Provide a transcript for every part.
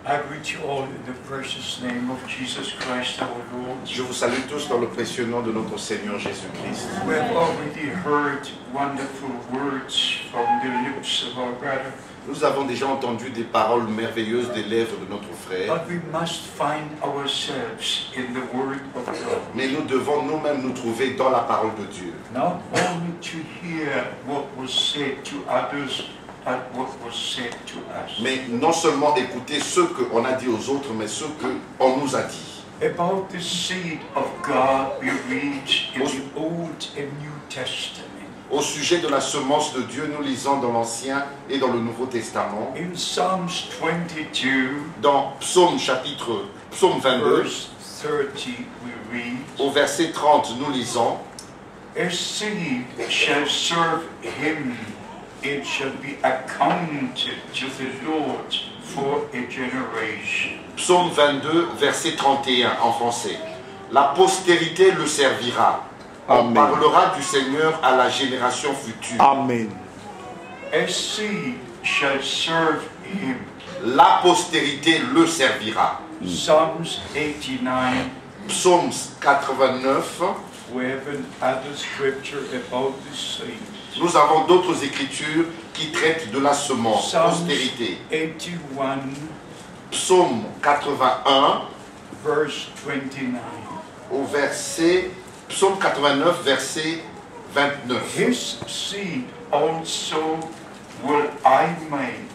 I greet you all in the precious name of Jesus Christ our Lord. Je vous salue tous dans le précieux nom de notre Seigneur Jésus-Christ. We have already heard wonderful words from the lips of our brother. Nous avons déjà entendu des paroles merveilleuses des lèvres de notre frère. But we must find ourselves in the Word of God. Mais nous devons nous-mêmes nous trouver dans la parole de Dieu. Not only to hear what was said to others, but what was said to us. Mais non seulement écouter ce qu'on a dit aux autres, mais ce qu'on nous a dit. About the seed of God we read in the Old and New Testament. Au sujet de la semence de Dieu, nous lisons dans l'Ancien et dans le Nouveau Testament. In Psalms 22, Dans Psaume 22, verse 30, we read, au verset 30, nous lisons: A seed shall serve him, it shall be accounted to the Lord for a generation. Psaume 22, verset 31 en français. La postérité le servira. On Amen. parlera du Seigneur à la génération future. Amen. A seed shall serve him. La postérité le servira. Psalms 89, Psaume 89. we have another scripture about the seed. Nous avons d'autres écritures qui traitent de la semence, Psalms postérité. 81, Psaume 81, verse 29. au verset, Psaume 89, verset 29. His seed also will I make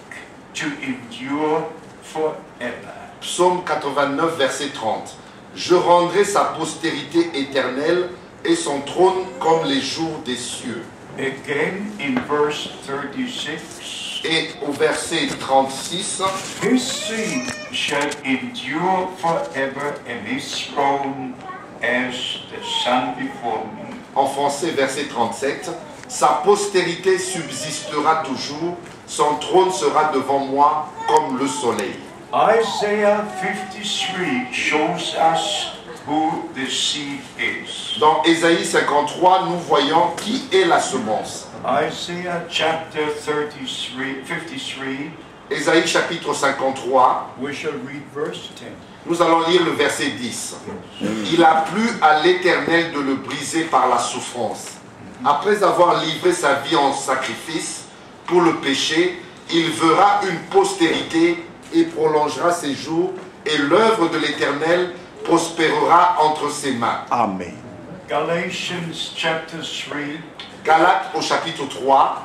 to endure forever. Psaume 89, verset 30. Je rendrai sa postérité éternelle et son trône comme les jours des cieux. Again in verse 36, Et au verset 36, his seed shall endure forever, and his throne as the sun before me. en français, verset 37, sa postérité subsistera toujours, son trône sera devant moi comme le soleil. Isaiah 53 shows us who the seed is. Dans Ésaïe 53, nous voyons qui est la semence. Isaiah chapter 53, Ésaïe chapitre 53, we shall read verse 10. nous allons lire le verset 10. Il a plu à l'Éternel de le briser par la souffrance. Après avoir livré sa vie en sacrifice pour le péché, il verra une postérité et prolongera ses jours, et l'œuvre de l'Éternel prospérera entre ses mains. Amen. Galatians chapter 3, Galates au chapitre 3,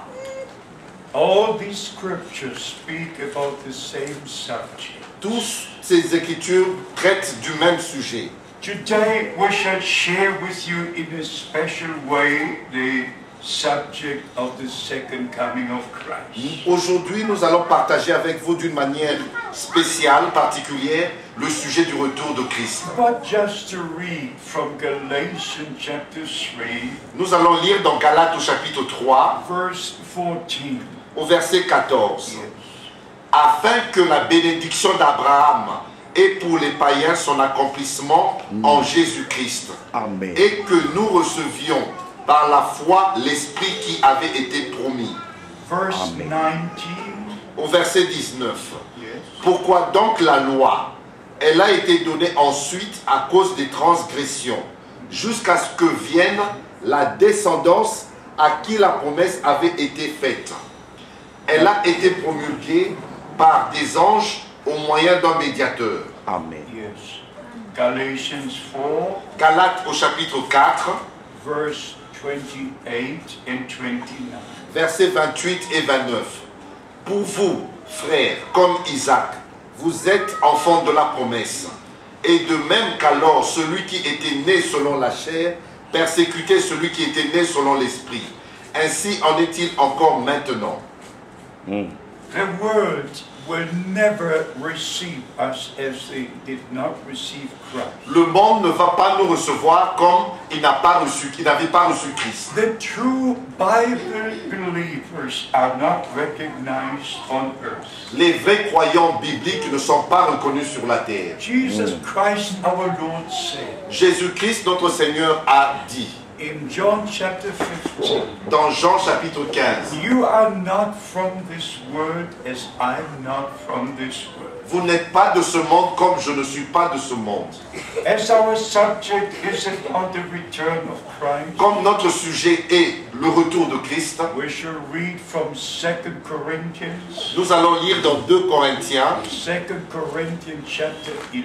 all these scriptures speak about the same subject. tous ces écritures traitent du même sujet. Today we shall share with you in a special way the subject of the second coming of Christ. Aujourd'hui, nous allons partager avec vous d'une manière spéciale, particulière, le sujet du retour de Christ. But just to read from Galatians chapter 3, Nous allons lire dans Galates au chapitre 3, verse 14. au verset 14. Afin que la bénédiction d'Abraham ait pour les païens son accomplissement en Jésus-Christ, Amen. et que nous recevions par la foi l'Esprit qui avait été promis. Verse Amen. 19. Au verset 19. Yes. Pourquoi donc la loi? Elle a été donnée ensuite à cause des transgressions, jusqu'à ce que vienne la descendance à qui la promesse avait été faite. Elle a été promulguée par des anges au moyen d'un médiateur. Amen. Yes. Galatians 4, Galates au chapitre 4, verse 28 and 29. versets 28 et 29. Pour vous, frères, comme Isaac, vous êtes enfants de la promesse. Et de même qu'alors celui qui était né selon la chair persécutait celui qui était né selon l'esprit. Ainsi en est-il encore maintenant. The world will never receive us as they did not receive Christ. Le monde ne va pas nous recevoir comme il n'avait pas reçu Christ. The true Bible believers are not recognized on earth. Les vrais croyants bibliques ne sont pas reconnus sur la terre. Jesus Christ our Lord said, Jésus-Christ, notre Seigneur, a dit: In John chapter 15, dans Jean chapitre 15. you are not from this world as I'm not from this world. Vous n'êtes pas de ce monde comme je ne suis pas de ce monde. As our subject is about the return of Christ, Comme notre sujet est le retour de Christ, we shall read from 2 Corinthians, nous allons lire dans 2 Corinthiens, 2 Corinthians chapter 11.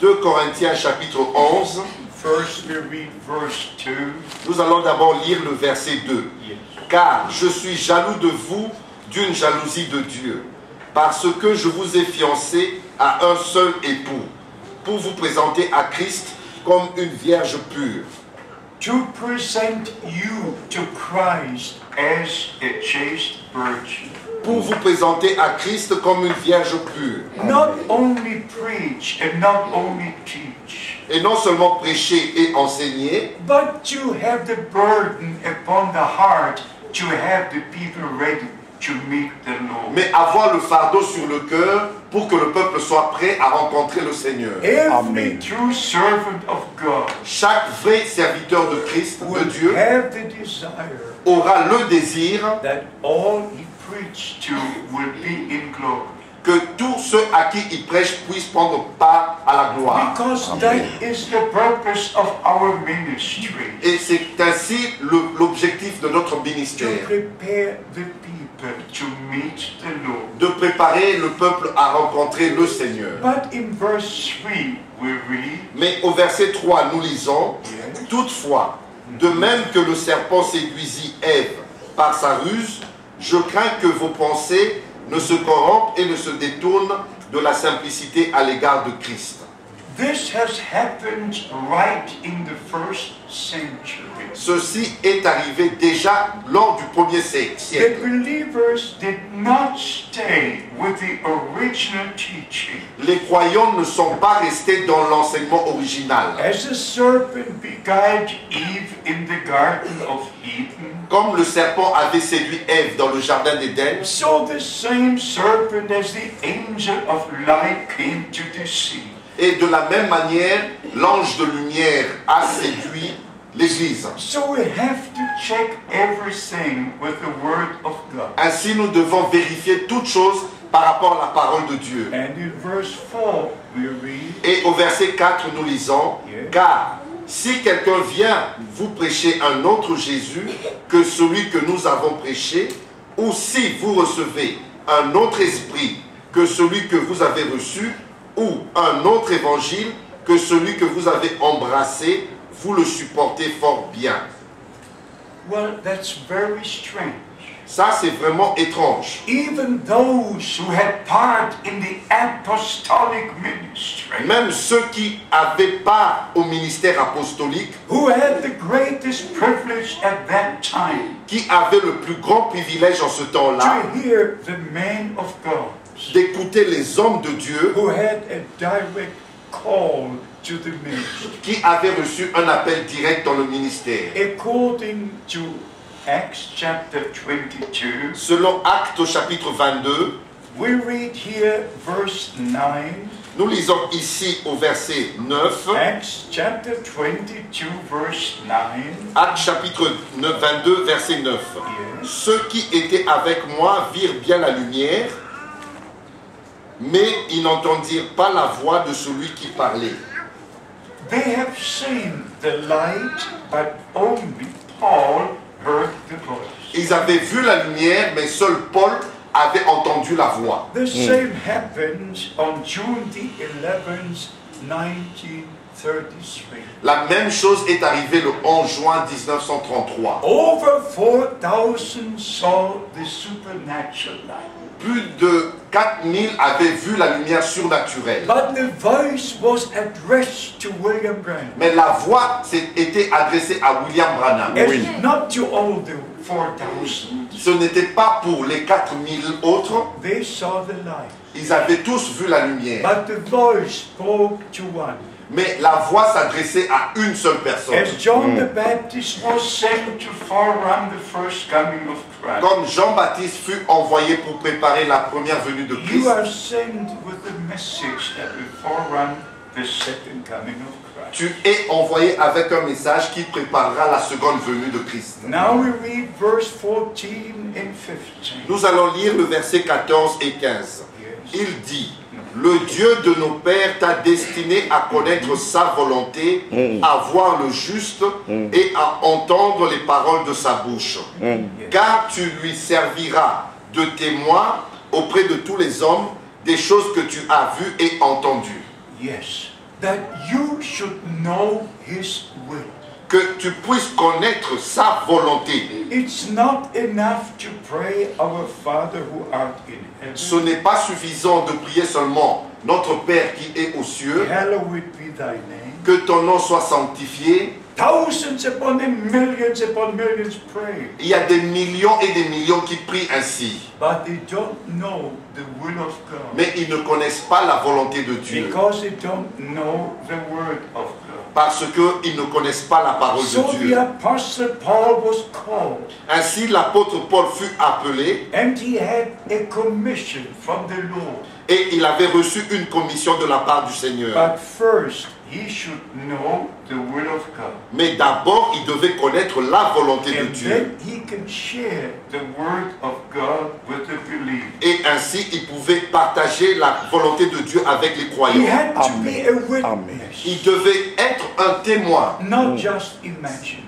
2 Corinthiens chapitre 11. First we read verse 2. Nous allons d'abord lire le verset 2. Yes. Car je suis jaloux de vous d'une jalousie de Dieu, parce que je vous ai fiancé à un seul époux, pour vous présenter à Christ comme une vierge pure. To present you to Christ as a chaste virgin. Pour vous présenter à Christ comme une vierge pure. Not only preach and not only teach, Et non seulement prêcher et enseigner, but to have the burden upon the heart to have the people ready to meet the Lord. mais avoir le fardeau sur le cœur pour que le peuple soit prêt à rencontrer le Seigneur. Every true servant of God Chaque vrai serviteur de Christ, de will Dieu, have the desire aura le désir that all he preached to will be in glory. que tous ceux à qui il prêche puissent prendre part à la gloire. Because that is the purpose of our ministry. Et c'est ainsi l'objectif de notre To ministère, prepare the people to meet the Lord. de préparer le peuple à rencontrer le Seigneur. But in verse 3 we read, Mais au verset 3, nous lisons, yes, toutefois, de même que le serpent séduisit Ève par sa ruse, je crains que vos pensées ne se corrompent et ne se détournent de la simplicité à l'égard de Christ. this has happened right in the first century. Ceci est arrivé déjà lors du premier The siècle. believers did not stay with the original teaching. Les croyants ne sont pas restés dans l'enseignement original. As the serpent beguiled Eve in the Garden of Eden, Comme le serpent avait séduit Ève dans le jardin d'Éden, so the same serpent as the angel of light came to deceive. et de la même manière, l'ange de lumière a séduit l'Église. So we have to check everything with the Word of God. Ainsi, nous devons vérifier toutes choses par rapport à la parole de Dieu. And in verse 4 we read, Et au verset 4, nous lisons, « Car si quelqu'un vient vous prêcher un autre Jésus que celui que nous avons prêché, ou si vous recevez un autre esprit que celui que vous avez reçu, ou un autre évangile que celui que vous avez embrassé, vous le supportez fort bien. » well, that's very strange. Ça, c'est vraiment étrange. Even those who had part in the apostolic ministry, Même ceux qui avaient part au ministère apostolique, who had the greatest privilege at that time qui avaient le plus grand privilège en ce temps-là, to hear the man of God, d'écouter les hommes de Dieu, who had a direct call to the ministry. qui avaient reçu un appel direct dans le ministère. According to Acts chapter 22, Selon Actes au chapitre 22, we read here verse 9, nous lisons ici au verset 9, Acts chapter 22 verse 9, Actes chapitre 22, verset 9. yes. Ceux qui étaient avec moi virent bien la lumière, mais ils n'entendirent pas la voix de celui qui parlait. They have seen the light, but only Paul heard the voice. Ils avaient vu la lumière, mais seul Paul avait entendu la voix. The same happened on June the 11th, 1933. La même chose est arrivée le 11 juin 1933. Over 4,000 saw the supernatural light. Plus de 4000 avaient vu la lumière surnaturelle. But the voice was addressed to William Branham. Mais la voix était adressée à William Branham. It's not to all the 4,000. Ce n'était pas pour les 4000 autres. They saw the light. Ils avaient tous vu la lumière. But the voice spoke to one. Mais la voix s'adressait à une seule personne. As John the Baptist was sent to forerun the first coming of Christ, Comme Jean-Baptiste fut envoyé pour préparer la première venue de you Christ, are sent with the message that will forerun the second coming of Christ. Tu es envoyé avec un message qui préparera la seconde venue de Christ. Now we read verse 14 and 15. Nous allons lire le verset 14 et 15. Yes. Il dit, le Dieu de nos pères t'a destiné à connaître sa volonté, à voir le juste et à entendre les paroles de sa bouche. Car tu lui serviras de témoin auprès de tous les hommes des choses que tu as vues et entendues. Yes, that you should know his will. Que tu puisses connaître sa volonté. It's not enough to pray, Our Father who art in heaven. Ce n'est pas suffisant de prier seulement notre Père qui est aux cieux, Hallowed be thy name. que ton nom soit sanctifié. Thousands upon millions pray. Il y a des millions et des millions qui prient ainsi. But they don't know the will of God. Mais ils ne connaissent pas la volonté de Dieu. Because they don't know the word of God. Parce qu'ils ne connaissent pas la parole So de the Dieu. Apostle Paul was called. Ainsi, l'apôtre Paul fut appelé And he had a commission from the Lord. et il avait reçu une commission de la part du Seigneur. But first, he should know the will of God. Mais d'abord, il devait connaître la volonté de And Dieu. then he can share the word of God with the believer. Et ainsi, il pouvait partager la volonté de Dieu avec les He croyants. had to be a witness, Il devait être un témoin not just imagination.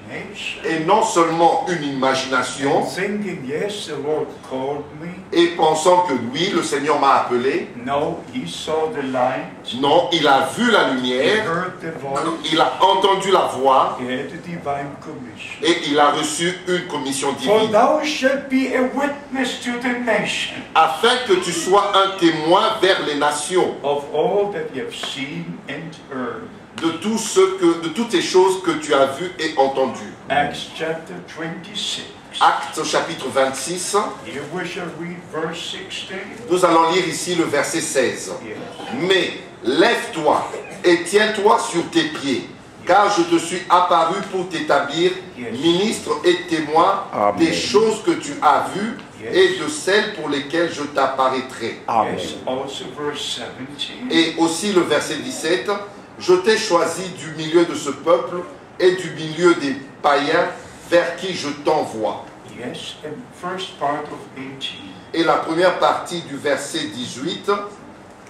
et non seulement une imagination Thinking, yes, the Lord called me. et pensant que oui, le Seigneur m'a appelé. No, he saw the light. Non, il a vu la He lumière, heard the voice. il a entendu la voix He had a divine commission. et il a reçu une commission For divine. thou shalt be a witness to the nation Afin que tu sois un témoin vers les nations of all that you have seen and heard. de toutes les choses que tu as vues et entendues. Acts chapter 26. Actes chapitre 26, Here we shall read verse 16. nous allons lire ici le verset 16. Yes. Mais lève-toi et tiens-toi sur tes pieds, car je te suis apparu pour t'établir ministre et témoin des choses que tu as vues et de celles pour lesquelles je t'apparaîtrai. Yes, also verse 17. Et aussi le verset 17, je t'ai choisi du milieu de ce peuple et du milieu des païens vers qui je t'envoie. Yes, and first part of 18. Et la première partie du verset 18,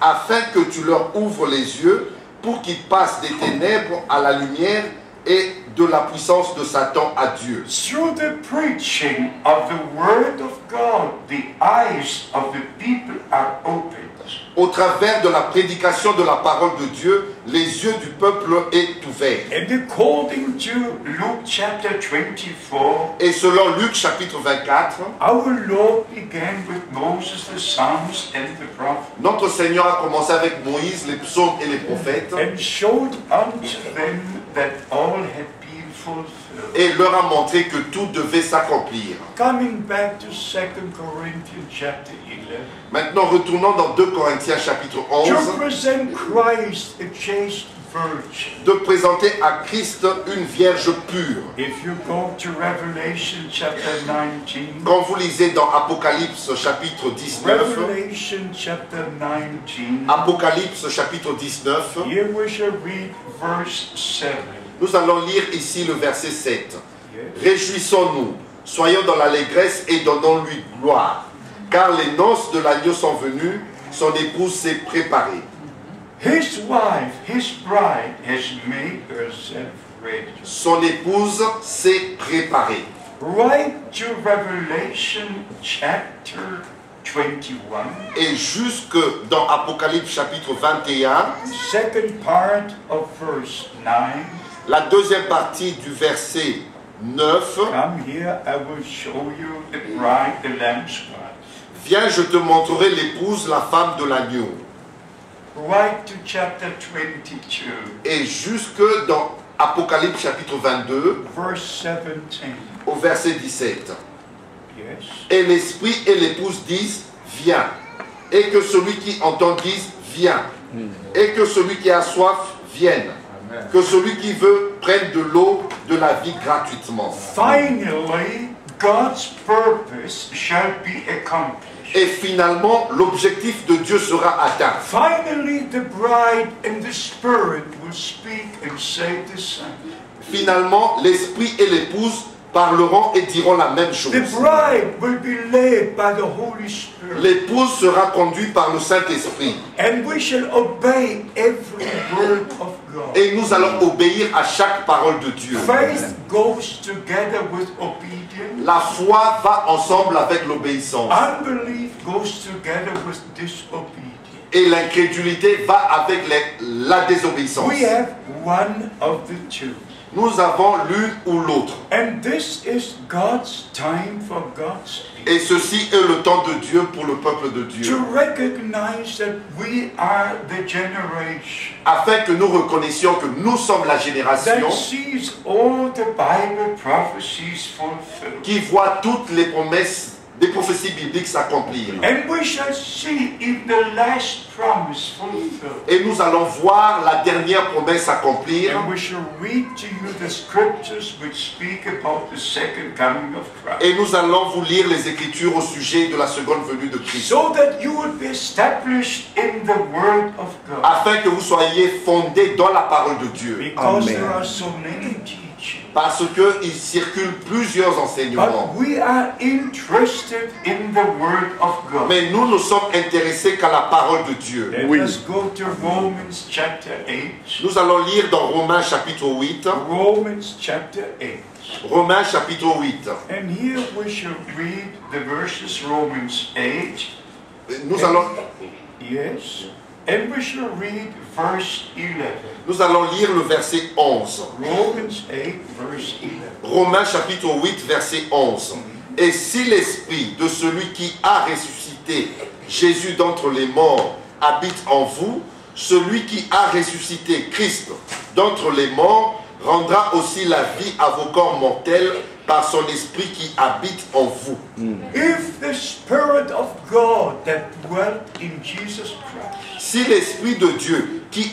afin que tu leur ouvres les yeux pour qu'ils passent des ténèbres à la lumière et de la puissance de Satan à Dieu. Through the preaching of the word of God, the eyes of the people are opened. Au travers de la prédication de la parole de Dieu, les yeux du peuple est ouverts. And according to Luke chapter 24, Et selon Luc chapitre 24, our Lord began with Moses, the Psalms, and the prophets, notre Seigneur a commencé avec Moïse, les psaumes et les prophètes, and showed unto them that all had been fulfilled. et leur a montré que tout devait s'accomplir. Coming back to 2 Corinthians chapter 11, Maintenant, retournons dans 2 Corinthiens chapitre 11, to present Christ a chaste virgin. de présenter à Christ une vierge pure. If you go to Revelation chapter 19, Quand vous lisez dans Apocalypse chapitre 19, Revelation chapter 19, Apocalypse chapitre 19, here we shall read verse 7. nous allons lire ici le verset 7. Yes. Réjouissons-nous, soyons dans l'allégresse et donnons-lui gloire, car les noces de l'agneau sont venues, son épouse s'est préparée. His wife, his bride, has made herself ready. Son épouse s'est préparée. Right to Revelation chapter 21, Et jusque dans Apocalypse chapitre 21, second part of verse 9. la deuxième partie du verset 9, Come here, I will show you the bride, the Lamb's wife. viens, je te montrerai l'épouse, la femme de l'agneau. Right to chapter 22, Et jusque dans Apocalypse chapitre 22, verse 17. au verset 17. Yes. Et l'esprit et l'épouse disent, viens. Et que celui qui entend dise, viens. Et que celui qui a soif vienne. Que celui qui veut prenne de l'eau de la vie gratuitement. Finally, God's purpose shall be accomplished. Et finalement, l'objectif de Dieu sera atteint. Finally, the bride and the Spirit will speak and say the same. Finalement, l'esprit et l'épouse parleront et diront la même chose. The bride will be led by the Holy Spirit. L'épouse sera conduite par le Saint-Esprit. And we shall obey every word of God. Et nous allons obéir à chaque parole de Dieu. Faith goes together with obedience. La foi va ensemble avec l'obéissance. Unbelief goes together with disobedience. Et l'incrédulité va avec la désobéissance. We have one of the two. Nous avons l'une ou l'autre. And this is God's time for God's people. Et ceci est le temps de Dieu pour le peuple de Dieu. To recognize that we are the generation Afin que nous reconnaissions que nous sommes la génération that sees all the Bible prophecies fulfilled. qui voit toutes les promesses des prophéties bibliques s'accomplir. And we shall see if the last promise fulfilled. Et nous allons voir la dernière promesse s'accomplir. And we shall read to you the scriptures which speak about the second coming of Christ. Et nous allons vous lire les Écritures au sujet de la seconde venue de Christ. So that you would be established in the Word of God. Afin que vous soyez fondés dans la parole de Dieu. Because Amen. there are so many teachings. Parce qu'il circule plusieurs enseignements. But we are interested in the Word of God. Mais nous ne sommes intéressés qu'à la parole de Dieu. Let Oui. us go to Romans chapter 8. Nous allons lire dans Romains chapitre 8. Romans chapter 8. Romains chapitre 8. And here we shall read the verses Romans 8. Nous allons, Yes. And we shall read verse 11. nous allons lire le verset 11. Romans 8 verse 11. Romains chapitre 8 verset 11. Et si l'esprit de celui qui a ressuscité Jésus d'entre les morts habite en vous, celui qui a ressuscité Christ d'entre les morts rendra aussi la vie à vos corps mortels par son esprit qui habite en vous. If the Spirit of God that dwelt in Jesus Christ, Si l'esprit de Dieu qui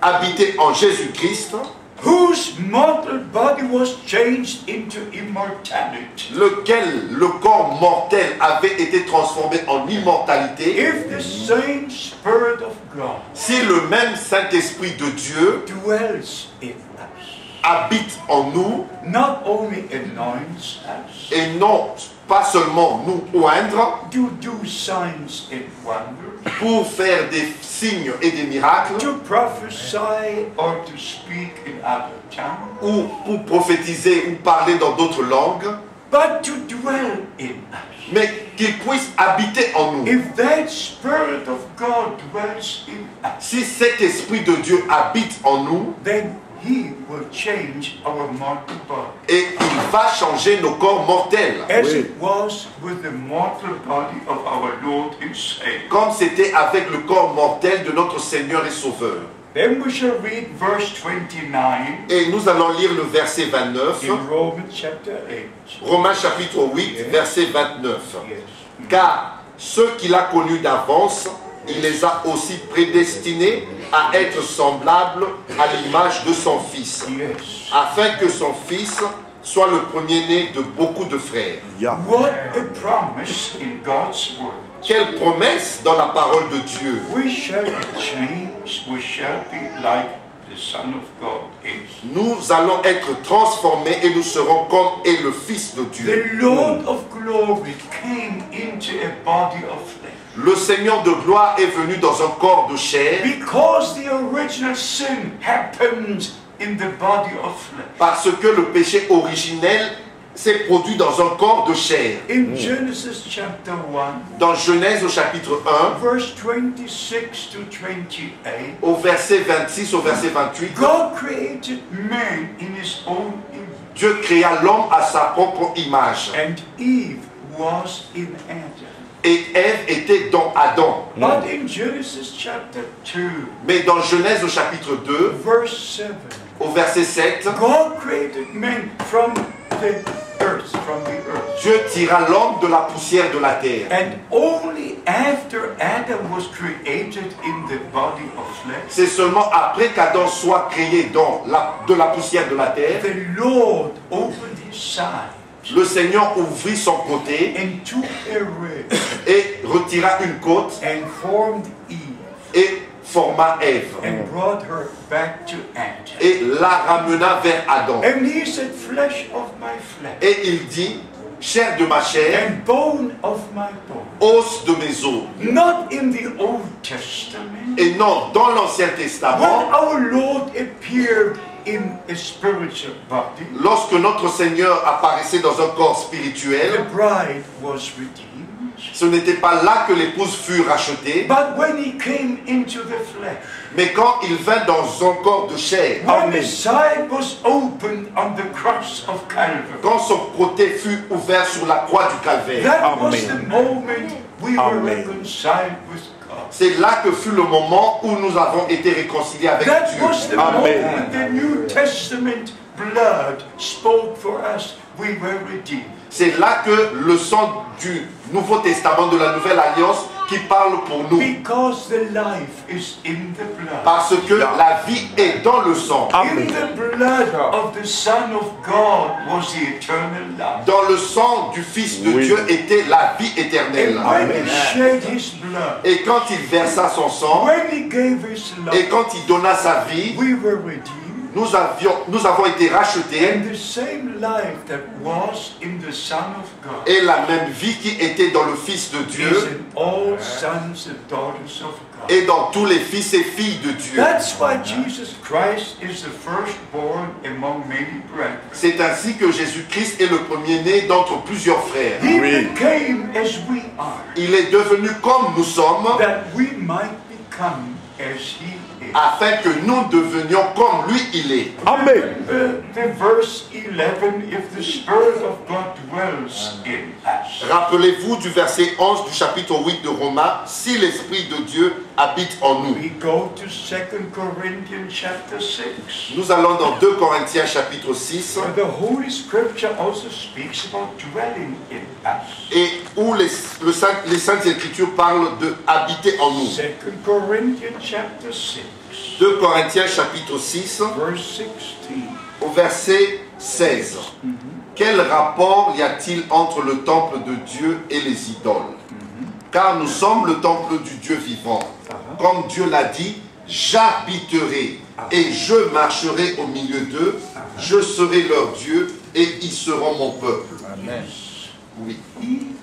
habitait en Jésus-Christ, whose mortal body was changed into immortality, lequel le corps mortel avait été transformé en immortalité, if the same Spirit of God si le même Saint-Esprit de Dieu dwells in us, habite en nous, not only anoints us, et non pas seulement nous oindre to do signs and wonders, pour faire des signes et des miracles, to prophesy or to speak in other tongues, ou pour prophétiser ou parler dans d'autres langues, but to dwell in us. mais qu'il puisse habiter en nous. If that Spirit of God dwells in us, Si cet Esprit de Dieu habite en nous, then He will change our mortal body. et il va changer nos corps mortels, As Oui. it was with the mortal body of our Lord and Savior. comme c'était avec le corps mortel de notre Seigneur et Sauveur. Then we shall read verse 29 Et nous allons lire le verset 29, in Romans chapter 8. Romains chapitre 8, verset 29. Yes. Car ceux qu'il a connus d'avance, il les a aussi prédestinés à être semblables à l'image de son Fils, Yes. afin que son Fils soit le premier-né de beaucoup de frères. Yeah. What a promise in God's word. Quelle promesse dans la parole de Dieu! We shall be changed. We shall be like the Son of God is. Nous allons être transformés et nous serons comme est le Fils de Dieu. The Lord of glory came into a body of flesh. Le Seigneur de gloire est venu dans un corps de chair Because the original sin happened in the body of flesh. parce que le péché originel s'est produit dans un corps de chair. In Genesis chapter 1, Dans Genèse au chapitre 1, verse 26 to 28, au verset 26 au verset 28, God created man in his own image, Dieu créa l'homme à sa propre image. and Eve was in Adam. Et Ève était dans Adam. But in Genesis chapter 2, Mais dans Genèse au chapitre 2, verse 7, au verset 7, God created man from the earth, Dieu tira l'homme de la poussière de la terre. And only after Adam was created in the body of flesh, C'est seulement après qu'Adam soit créé de la poussière de la terre the Lord opened his side le Seigneur ouvrit son côté and took a rib et retira une côte and formed Eve et forma Ève and brought her back to Adam. et la ramena vers Adam. And he said, flesh of my flesh Et il dit, chair de ma chair, and bone of my bone. os de mes os. Not in the Old Testament. Et non, dans l'Ancien When Testament, our Lord appeared in a spiritual body, lorsque notre Seigneur apparaissait dans un corps the spirituel, bride was redeemed. ce n'était pas là que l'épouse fut rachetée, But when he came into the flesh, mais quand il vint dans un corps de chair, when the side was opened on the cross of Calvary, quand son côté fut ouvert sur la croix du calvaire, that was the moment we were Amen. reconciled with God. c'est là que fut le moment où nous avons été réconciliés avec That Dieu. was the Amen. moment the New Testament blood spoke for us. We were redeemed. C'est là que le sang du Nouveau Testament, de la Nouvelle Alliance, qui parle pour nous. Because the life is in the blood. Parce que la vie est dans le sang. In the blood of the Son of God was the eternal life. Dans le sang du Fils de Dieu était la vie éternelle. And when he shed his blood, Et quand il versa son sang, when he gave his et life, quand il donna sa vie, we were redeemed. nous avons été rachetés. And the same life that was in the Son of God Et la même vie qui était dans le Fils de is Dieu in all sons and daughters of God. et dans tous les fils et filles de Dieu. That's why Jesus Christ is the firstborn among many brethren. C'est ainsi que Jésus-Christ est le premier-né d'entre plusieurs frères. He Oui. became as we are, Il est devenu comme nous sommes, that we might become as he is. afin que nous devenions comme lui il est. Amen. The verse 11, if the Spirit of God dwells in us. Rappelez-vous du verset 11 du chapitre 8 de Romains, si l'Esprit de Dieu habite en nous. We go to 2 Corinthians chapter 6. Nous allons dans 2 Corinthiens chapitre 6, The Holy Scripture also speaks about dwelling in us. et où les Saintes Écritures parlent de habiter en nous. 2 Corinthians chapter 6, 2 Corinthiens chapitre 6, verse 16. au verset 16. Quel rapport y a-t-il entre le temple de Dieu et les idoles? Car nous sommes le temple du Dieu vivant. Comme Dieu l'a dit, j'habiterai et je marcherai au milieu d'eux, je serai leur Dieu et ils seront mon peuple. Oui. He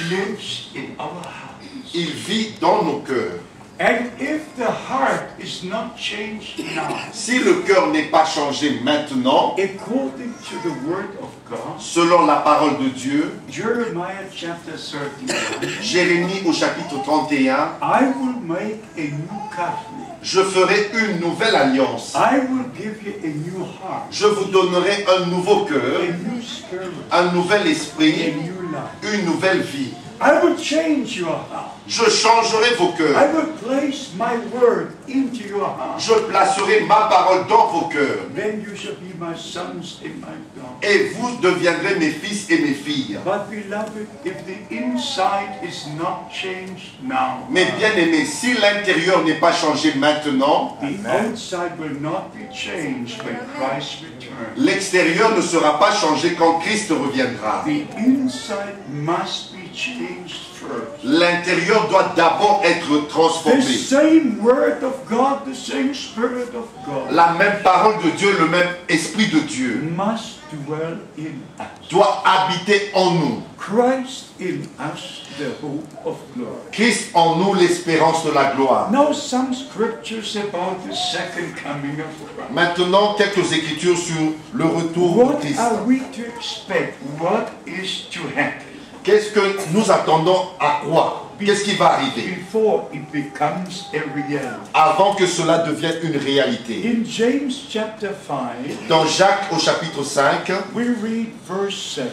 lives in our hearts. Il vit dans nos cœurs. And if the heart is not changed now, Si le cœur n'est pas changé maintenant, according to the word of God, selon la parole de Dieu, Jeremiah chapter 31, Jérémie au chapitre 31, I will make a new covenant. je ferai une nouvelle alliance. I will give you a new heart, Je vous donnerai un nouveau cœur, a new spirit, un nouvel a esprit, new life. une nouvelle vie. I will change your heart. Je changerai vos I cœurs. will place my word into your heart. Je placerai ma parole dans vos cœurs. Then you shall be my sons and my daughters. Et vous deviendrez mes fils et mes filles. But beloved, if the inside is not changed now, Mais bien aimés, si l'intérieur n'est pas changé maintenant, the outside will not be changed when Christ returns. l'extérieur ne sera pas changé quand Christ reviendra. The inside must be changed first. L'intérieur doit d'abord être The transformé. same word of God, the same spirit of God La même parole de Dieu, le même esprit de Dieu must dwell in us. doit habiter en nous. Christ in us, the hope of glory. Christ en nous, l'espérance de la gloire. Now some scriptures about the second coming of Christ. Maintenant, quelques écritures sur le retour de What Christ. are we to expect? What is to happen Qu'est-ce que nous attendons à quoi? Qu'est-ce qui va arriver before it becomes a reality? avant que cela devienne une réalité? In James chapter 5, Dans Jacques au chapitre 5, we read verse 7.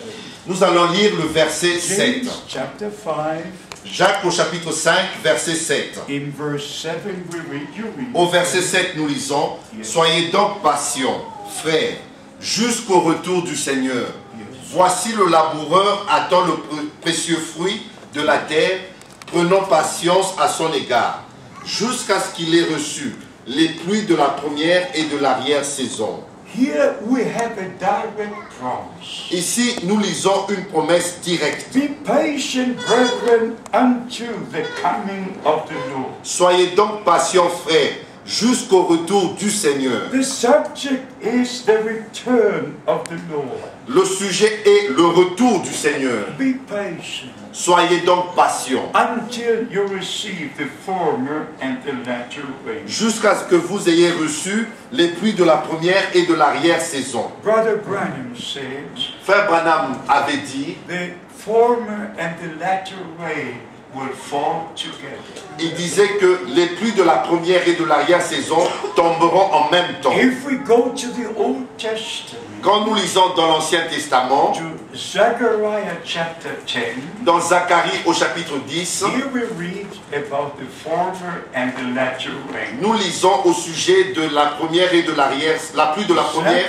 nous allons lire le verset 7. James chapter 5, Jacques au chapitre 5, verset 7. in verse 7 we read, you read. Au verset 7, nous lisons « Soyez donc patients, frères, jusqu'au retour du Seigneur. Voici le laboureur attend le précieux fruit de la terre. Prenons patience à son égard, jusqu'à ce qu'il ait reçu les pluies de la première et de l'arrière-saison. Here we have a direct promise. Ici, nous lisons une promesse directe. Be patient, brethren, unto the coming of the Lord. Soyez donc patients, frères, jusqu'au retour du Seigneur. The subject is the return of the Lord. Le sujet est le retour du Seigneur. Be patient Soyez donc patients until you receive the former and the latter rain. jusqu'à ce que vous ayez reçu les pluies de la première et de l'arrière-saison. Brother Branham said, Frère Branham avait dit, the former and the latter rain will fall together. il disait que les pluies de la première et de l'arrière-saison tomberont en même temps. If we go to the Old Testament, Quand nous lisons dans l'Ancien Testament, to Zechariah chapter 10, dans Zacharie au chapitre 10, here we read about the former and the latter rain. nous lisons au sujet de la première et de l'arrière, la pluie de la première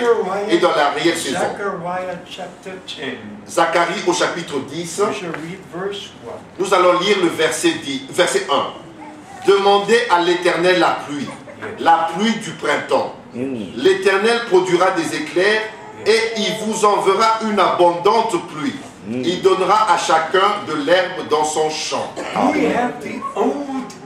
et de l'arrière-saison. Zechariah chapter 10. Zacharie au chapitre 10, We shall read verse 1. nous allons lire le verset 1. Demandez à l'Éternel la pluie du printemps. L'Éternel produira des éclairs et il vous enverra une abondante pluie. Il donnera à chacun de l'herbe dans son champ. We have the Old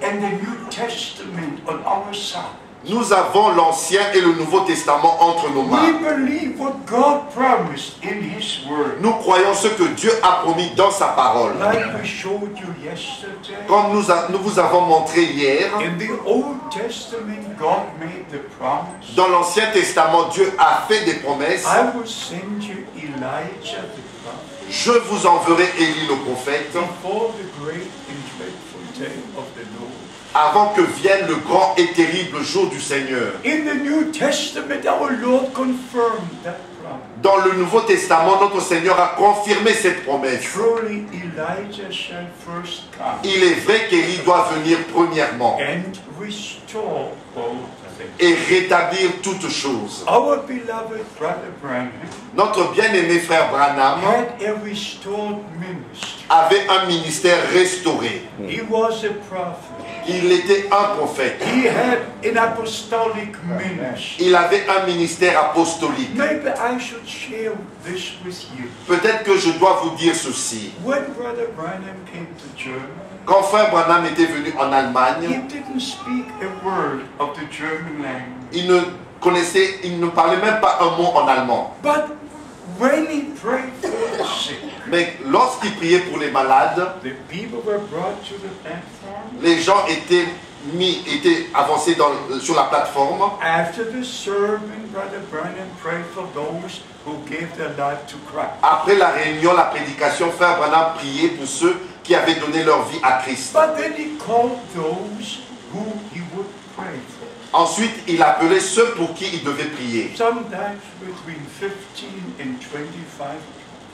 and the New Testament on our side. Nous avons l'Ancien et le Nouveau Testament entre nos We mains. believe what God promised in His Word. Nous croyons ce que Dieu a promis dans sa parole. Like we showed you yesterday. Comme nous vous avons montré hier, In the Old Testament, God made the promise. dans l'Ancien Testament, Dieu a fait des promesses. I will send you Elijah the prophet Je vous enverrai Élie le prophète before the great and dreadful day of the Lord. avant que vienne le grand et terrible jour du Seigneur. In the New Testament, our Lord confirmed that promise. Dans le Nouveau Testament, notre Seigneur a confirmé cette promesse. Truly, Elijah shall first come Il est vrai qu'Élie doit venir premièrement and restore all things. et rétablir toutes choses. Our beloved brother Branham Notre bien-aimé frère Branham had a restored ministry. avait un ministère restauré. He was a prophet. Il était un prophète. He had an apostolic ministry. Il avait un ministère apostolique. Maybe I should share this with you. Peut-être que je dois vous dire ceci. When Brother Branham came to Germany, Quand frère Branham était venu en he Allemagne, didn't speak a word of the German language. il ne parlait même pas un mot en allemand. But when he prayed for the sick, Mais lorsqu'il priait pour les malades, the people were brought to the platform. les gens étaient avancés sur la plateforme. After the sermon, Brother Branham prayed for those who gave their life to Christ. Après la réunion, la prédication, frère Branham priait pour ceux qui avaient donné leur vie à Christ. But then he called those who he would pray for. Ensuite, il appelait ceux pour qui il devait prier. Sometimes between 15 and 25.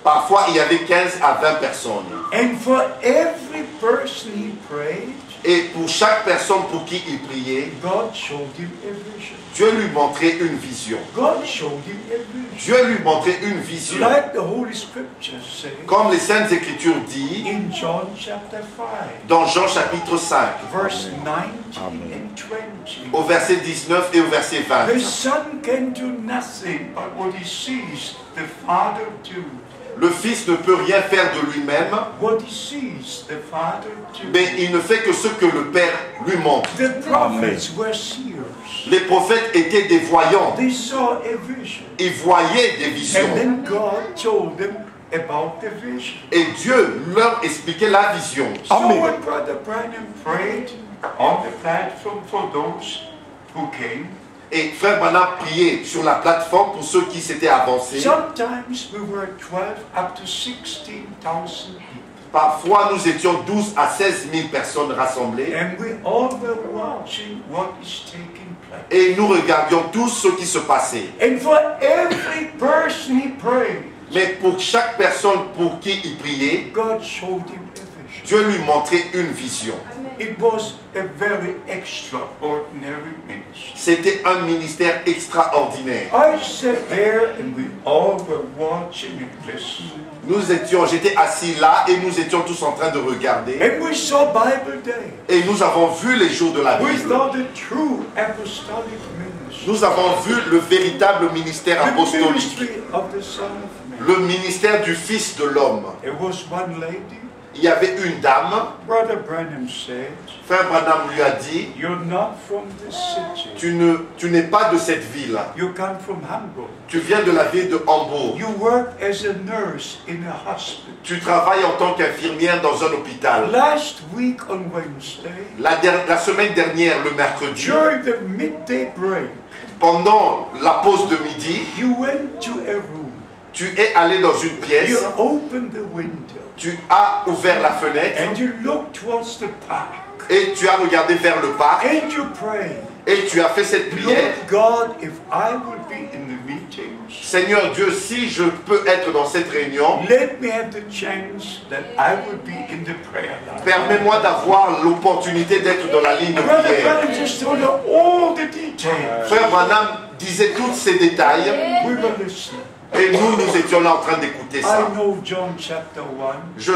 Parfois, il y avait 15 à 20 personnes. And for every person he prayed, Et pour chaque personne pour qui il priait, God showed him a vision. Dieu lui montrait une vision. God showed him a vision. Dieu lui montrait une vision. Like the Holy Scriptures say Comme les Saintes Écritures disent in John chapter 5, dans Jean chapitre 5, verse 19 and 20. au verset 19 et au verset 20. The Son can do nothing but what he sees the Father do. Le Fils ne peut rien faire de lui-même, What he sees the Father do. mais il ne fait que ce que le Père lui montre. The prophets were seers. Les prophètes étaient des voyants. They saw a vision. Ils voyaient des And visions. then God told them about the vision. Et Dieu leur expliquait la vision. So when Brother Branham prayed on the platform for those who came, Et frère Branham priait sur la plateforme pour ceux qui s'étaient avancés. sometimes we were 12 up to 16,000 people. Parfois, nous étions 12 à 16 000 personnes rassemblées. And we all were watching what is taking place. Et nous regardions tout ce qui se passait. And for every person he prayed, Mais pour chaque personne pour qui il priait, God showed him a vision. Dieu lui montrait une vision. It was a very extraordinary ministry. C'était un ministère extraordinaire. I sat there and we all were watching and listening. J'étais assis là et nous étions tous en train de regarder. And we saw Bible Day. Et nous avons vu les jours de la We Bible. saw the true apostolic ministry. Nous avons vu le véritable ministère the apostolique, ministry of the Son of Man. le ministère du Fils de l'homme. There was one lady, Il y avait une dame, Brother Branham said, Frère Branham lui a dit, you're not from this city. tu n'es pas de cette ville, You come from Hamburg. tu viens de la ville de Hambourg. You work as a nurse in a hospital. Tu travailles en tant qu'infirmière dans un hôpital. Last week on Wednesday, La semaine dernière, le mercredi, during the midday break, pendant la pause de midi, you went to a room. tu es allé dans une pièce, You opened the window tu as ouvert la fenêtre and you looked towards the park et tu as regardé vers le parc and you prayed, et tu as fait cette prière. Lord God, if I will be in the meetings, Seigneur Dieu, si je peux être dans cette réunion, let me have the chance that I will be in the prayer line. permets-moi d'avoir l'opportunité d'être dans la ligne de Brother prière. Branham just told her all the details. Frère Branham disait tous ces détails We were listening. et nous étions là en train d'écouter ça. I know John chapter 1. Je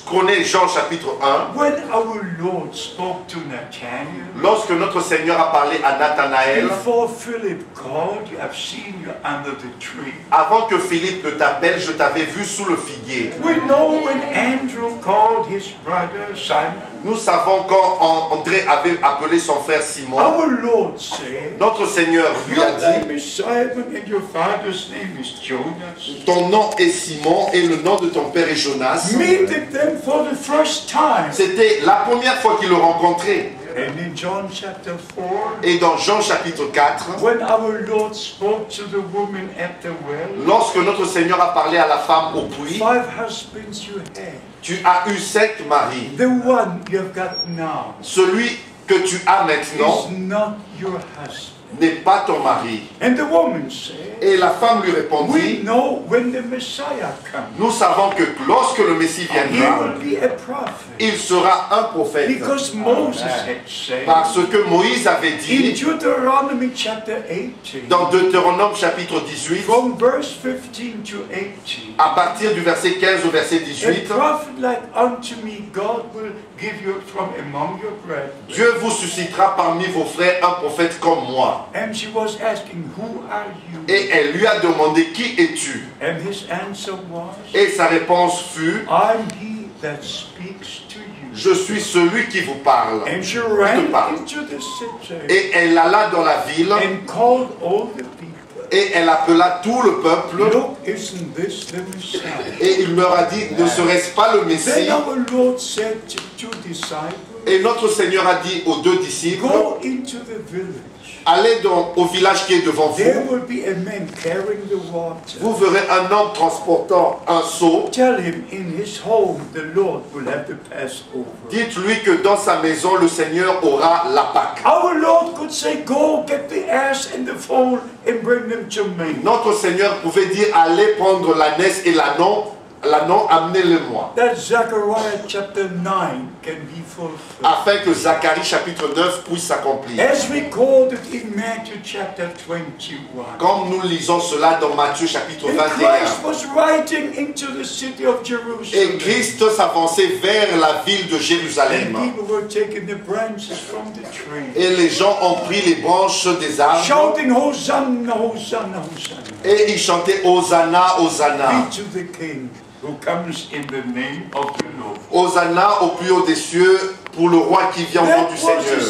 connais Jean chapitre 1. When our Lord spoke to Nathanael, Lorsque notre Seigneur a parlé à Nathanaël, before Philip called, I've seen you under the tree. avant que Philippe ne t'appelle, je t'avais vu sous le figuier. We know when Andrew called his brother Simon, Nous savons quand André avait appelé son frère Simon, our Lord said, notre Seigneur lui a your dit, name is Simon and your father's name is Jonas. ton nom est Simon et le nom de ton père est Jonas. Meeting them for the first time. C'était la première fois qu'il le rencontrait. And in John chapter 4, Et dans Jean chapitre 4, when our Lord spoke to the woman at the well, lorsque notre Seigneur a parlé à la femme au puits, 5 husbands you had. tu as eu 5 maris. The one you've got now Celui que tu as maintenant is not your husband. n'est pas ton mari. And the woman said, Et la femme lui we répondit, know when the Messiah comes, nous savons que lorsque le Messie he viendra, will be a prophet. il sera un prophète. Because Moses had said Parce que Moïse avait in dit, Deuteronomy chapter 18, dans Deutéronome chapitre 18, from verse 15 to 18, à partir du verset 15 au verset a 18, prophet like unto me God will give you from among your brethren. Dieu vous suscitera parmi vos frères un prophète comme moi. And she was asking, who are you? Et elle lui a demandé, qui es-tu? And his answer was, Et sa réponse fut, I'm he that speaks to you. je suis celui qui vous parle. And she ran parle. into the city Et elle alla dans la ville and called all the people. et elle appela tout le peuple Look, isn't this the Messiah? et il leur a dit, ne serait-ce pas le Messie? Then our Lord said to two disciples, Et notre Seigneur a dit aux 2 disciples, go into the village. allez au village qui est devant There vous, will be a man carrying the water. vous verrez un homme transportant un seau. Tell him in his home the Lord will have the Passover. Dites-lui que dans sa maison, le Seigneur aura la Pâque. Our Lord could say, go get the ass and the foal and bring them to me. Notre Seigneur pouvait dire, allez prendre l'ânesse et l'ânon, amenez-le-moi. That Zechariah chapter 9 can be fulfilled. Afin que Zacharie chapitre 9 puisse s'accomplir. As recorded in Matthew chapter 21. Comme nous lisons cela dans Matthieu chapitre And 21. Christ was riding into the city of Et Jerusalem. Christ s'avançait vers la ville de And Jérusalem. people were taking the branches from the tree, Et les gens ont pris les branches des arbres shouting, Hosanna, Hosanna, Hosanna. et ils chantaient Hosanna, Hosanna. Be to the King who comes in the name of the Lord. Hosanna au plus haut des cieux pour le roi qui vient au nom That du was the Seigneur.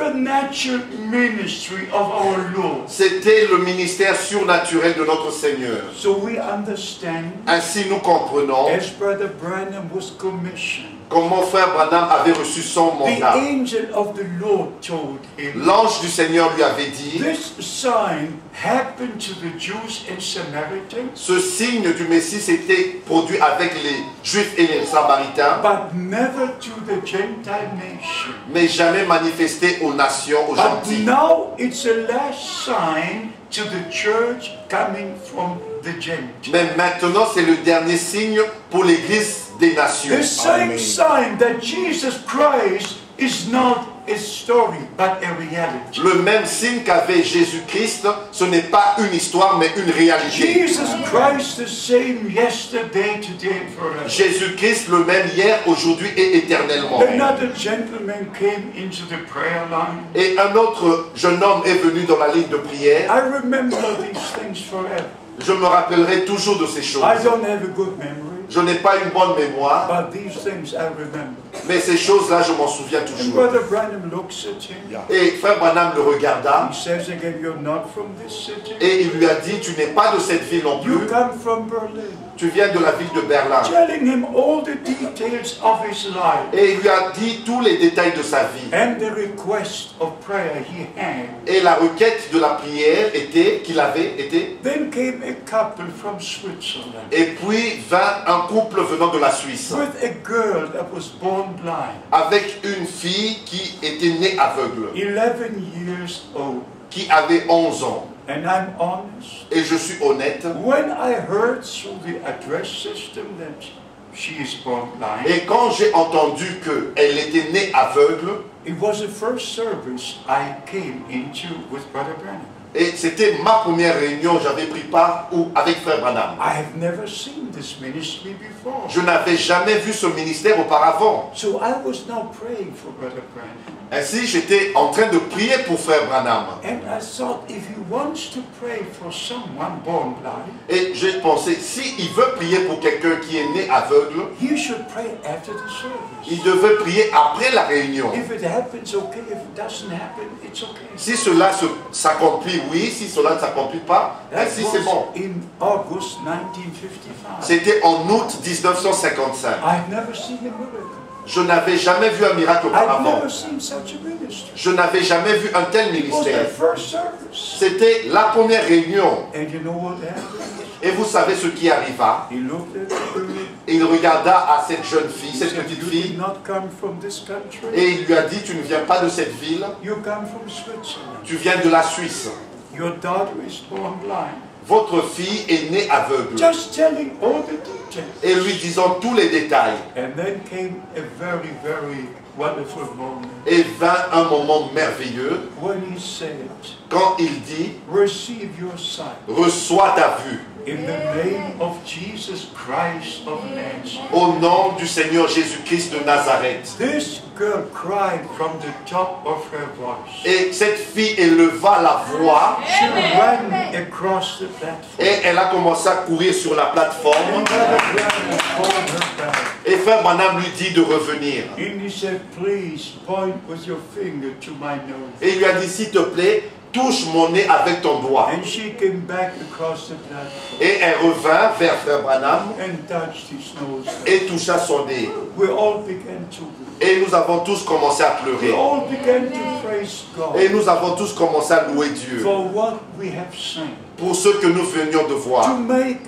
supernatural ministry of our Lord. C'était le ministère surnaturel de notre Seigneur. So we understand, Ainsi nous comprenons as Brother Branham was commissioned, comment frère Branham avait reçu son the mandat. angel of the Lord told him, L'ange du Seigneur lui avait dit, this sign happened to the Jews and Samaritans, ce signe du Messie s'était produit avec les Juifs et les Samaritains, but never to the Gentile nation. mais jamais manifesté aux nations, aux But gentils. now it's a last sign to the church coming from the Gentiles. Mais maintenant, c'est le dernier signe pour l'Église des nations. The same sign that Jesus Christ is not a story, but a reality. Le même signe qu'avait Jésus-Christ, ce n'est pas une histoire, mais une réalité. Jesus Christ the same yesterday, today, and forever. Jésus-Christ, le même hier, aujourd'hui et éternellement. Another gentleman came into the prayer line. Et un autre jeune homme est venu dans la ligne de prière. I remember these things forever. Je me rappellerai toujours de ces choses. I don't have a good memory, Je n'ai pas une bonne mémoire, but these things I remember. mais ces choses-là, je m'en souviens And toujours. Brother Branham looks at him. Et frère Branham le regarda He says again, you're not from this city. et il lui a dit, tu n'es pas de cette ville non You plus, come from Berlin. tu viens de la ville de Berlin. Telling him all the details of his life Et il lui a dit tous les détails de sa vie. and the request of prayer he had. Et la requête de la prière était, qu'il avait été, Then came a couple from Switzerland et puis vint un couple venant de la Suisse, with a girl that was born blind, avec une fille qui était née aveugle, 11 years old. qui avait 11 ans. And I'm honest, Et je suis honnête, when I heard through the address system that she is born blind, et quand j'ai entendu qu'elle était née aveugle, it was the first service I came into with Brother Branham. et c'était ma première réunion, j'avais pris part avec frère Branham. I have never seen this ministry before. Je n'avais jamais vu ce ministère auparavant. So I was now praying for Brother Branham. Ainsi, j'étais en train de prier pour frère Branham. And I thought, if he wants to pray for someone born blind, Et j'ai pensé, s'il veut prier pour quelqu'un qui est né aveugle, he should pray after the service. il devait prier après la réunion. If it happens, okay. If it doesn't happen, it's okay. Si cela s'accomplit, oui. Si cela ne s'accomplit pas, That ainsi c'est bon. was in August 1955. C'était en août 1955. I've never seen a miracle. Je n'avais jamais vu un miracle I've auparavant. never seen such a ministry. Je n'avais jamais vu un tel It was the ministère. first service. C'était la première réunion. And you know what happened? Et vous savez ce qui arriva. He looked at the girl. Et il regarda à cette jeune fille, He cette said, petite you fille, did not come from this country. et il lui a dit, tu ne viens pas de cette ville, You come from Switzerland. tu viens de la Suisse. Your daughter is born blind. Votre fille est née aveugle. Just telling all the details. Et lui disant tous les détails. And then came a very, very wonderful moment Et vint un moment merveilleux when he said, quand il dit, receive your sight reçois ta vue. in the name of Jesus Christ of Nazareth. Au nom du Seigneur Jésus-Christ de Nazareth. This girl cried from the top of her voice. Et cette fille éleva la voix She ran across the platform. et elle a commencé à courir sur la plateforme. And Brother Branham called her back. Et frère Branham lui dit de revenir. And he said, please point with your finger to my nose. Et il lui a dit, s'il te plaît, touche mon nez avec ton doigt. And she came back across the platform Et elle revint vers frère Branham and touched his nose. et toucha son nez. We all began to weep. Et nous avons tous commencé à We pleurer. all began to praise Et God nous avons tous commencé à louer Dieu for what we have seen. pour ce que nous venions de To voir. make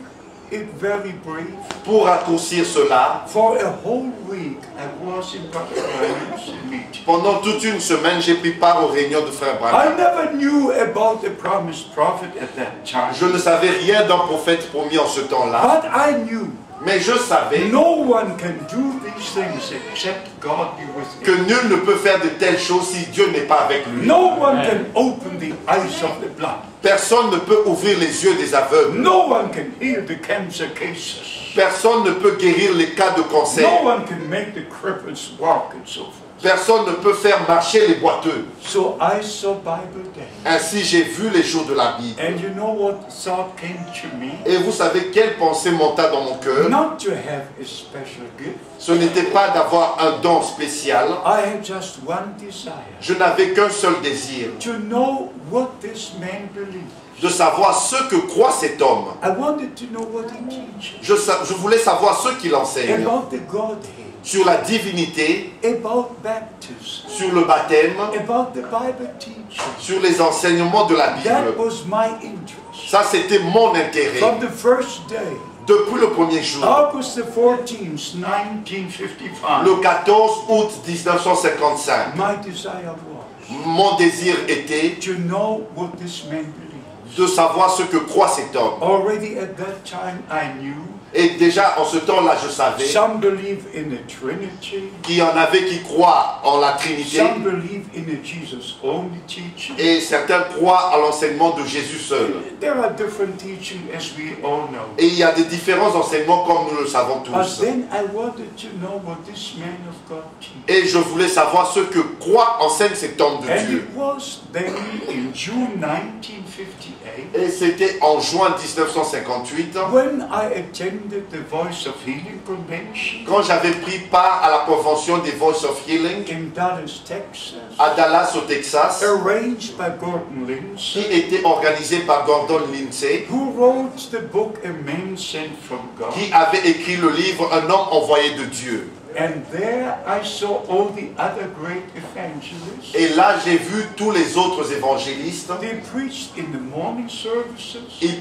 it very brief, Pour raccourcir cela, for a whole week I was in Brother Branham's meeting. pendant toute une semaine, j'ai pris part aux réunions de frère Branham. I never knew about the promised prophet at that time. Je ne savais rien d'un prophète promis en ce temps-là, But I knew mais je savais no one can do these things except God be with que him. nul ne peut faire de telles choses si Dieu n'est pas avec lui. No one can open the eyes of the blind. Personne ne peut ouvrir les yeux des aveugles. No one can heal the cancer cases. Personne ne peut guérir les cas de cancer. No one can make the cripples walk and so forth. Personne ne peut faire marcher les boiteux. So I saw Bible Day. Ainsi, j'ai vu les jours de la Bible. And you know what thought came to me? Et vous savez quelle pensée monta dans mon cœur? Not to have a special gift. Ce n'était pas d'avoir un don spécial. I had just one desire. Je n'avais qu'un seul désir, To know what this man believed. de savoir ce que croit cet homme. I wanted to know what he teaches. Je voulais savoir ce qu'il enseigne About the Godhead. sur la divinité, About baptism. sur le baptême, About the Bible teaching. sur les enseignements de la That Bible. was my interest. Ça, c'était mon intérêt From the first day. depuis le premier jour. August the 14th, 1955. Le 14 août 1955, My desire was mon désir était to know what this man believed. de savoir ce que croit cet homme. Already at that time I knew Et déjà, en ce temps-là, je savais Some believe in the Trinity. qu'il y en avait qui croient en la Trinité. Some believe in the Jesus-only teaching. Et certains croient à l'enseignement de Jésus seul. There are different teachings, as we all know. Et il y a des différents enseignements comme nous le savons But tous. then I wanted to know what this man of God teaches. Et je voulais savoir ce que croit, enseigne cet homme de And Dieu. it was then in June 1958 Et c'était en juin 1958, when I attended the Voice of Healing Convention quand j'avais pris part à la convention des Voice of Healing in Dallas, Texas, à Dallas, au Texas, arranged by Gordon qui Lindsay, était organisée par Gordon Lindsay, who wrote the book A Man Sent from God. qui avait écrit le livre Un homme envoyé de Dieu. And there I saw all the other great evangelists. Et là, j'ai vu tous les autres évangélistes. They preached in the morning services. Ils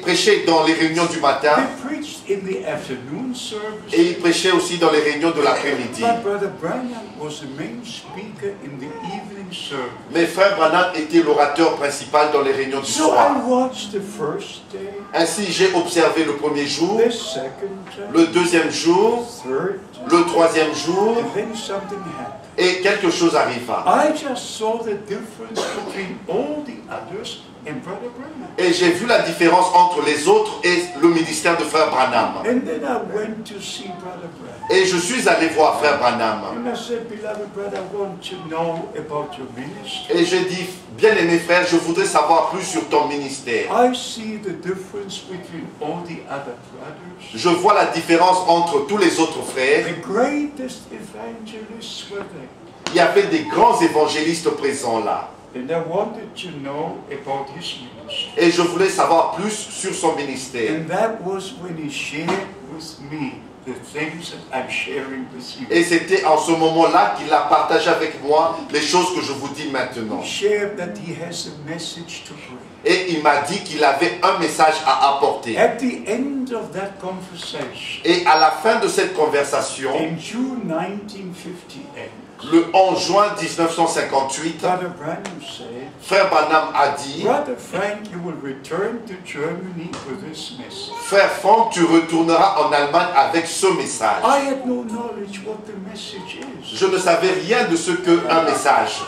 prêchaient dans les réunions du matin They preached in the afternoon et services. ils prêchaient aussi dans les réunions de l'après-midi. But Brother Branham was the main speaker in the evening service. Mais frère Branham était l'orateur principal dans les réunions du So I soir. watched the first day, Ainsi, j'ai observé le premier jour, the second day, le deuxième jour, third day, le troisième jour, and then something happened. et quelque chose arriva. I just saw the difference between all the others and Brother Branham. Et j'ai vu la différence entre les autres et le ministère de frère Branham. And then I went to see Brother Branham. Et je suis allé voir frère Branham. And I said, beloved brother, I want to know about your ministry. Et je dis, bien-aimé frère, je voudrais savoir plus sur ton ministère. I see the difference between all the other brothers. Je vois la différence entre tous les autres frères. The greatest evangelists were there. Il y avait des grands évangélistes présents là. And I wanted to know about his ministry. Et je voulais savoir plus sur son ministère. And that was when he shared with me the things that I'm sharing with you. Et c'était en ce moment-là qu'il a partagé avec moi les choses que je vous dis maintenant. He shared that he has a message to bring. Et il m'a dit qu'il avait un message à apporter. At the end of that conversation, Et à la fin de cette conversation, in June 1958, le 11 juin 1958, Brother Branham said, frère Branham a dit, Brother Frank, you will return to Germany with this message. frère Franck, tu retourneras en Allemagne avec ce message. I had no knowledge what the message is. Je ne savais rien de ce qu'un message.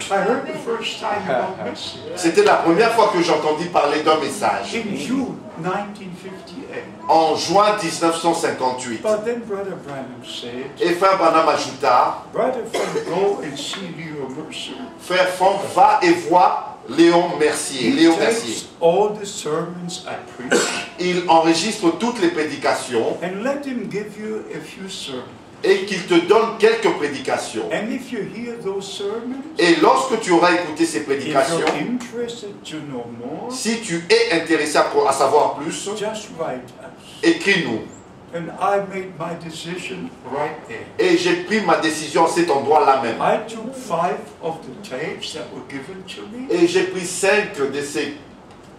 I heard the first time about message C'était la première fois que j'entendis parler d'un message. in June 1958. En juin 1958. But then Brother Branham said, Et frère Branham ajouta, Brother Frank, go and see Leo Mercer. frère Franck, va et vois Léon Mercier. He Léon Mercier. takes all the sermons I preach Il enregistre toutes les prédications and let him give you a few sermons. et qu'il te donne quelques prédications. And if you hear those sermons, Et lorsque tu auras écouté ces if prédications, you're interested to know more, si tu es intéressé à savoir plus, just write us. écris-nous. And I made my decision right there. Et j'ai pris ma décision à cet endroit-là même. I took 5 of the tapes that were given to me Et j'ai pris 5 de ces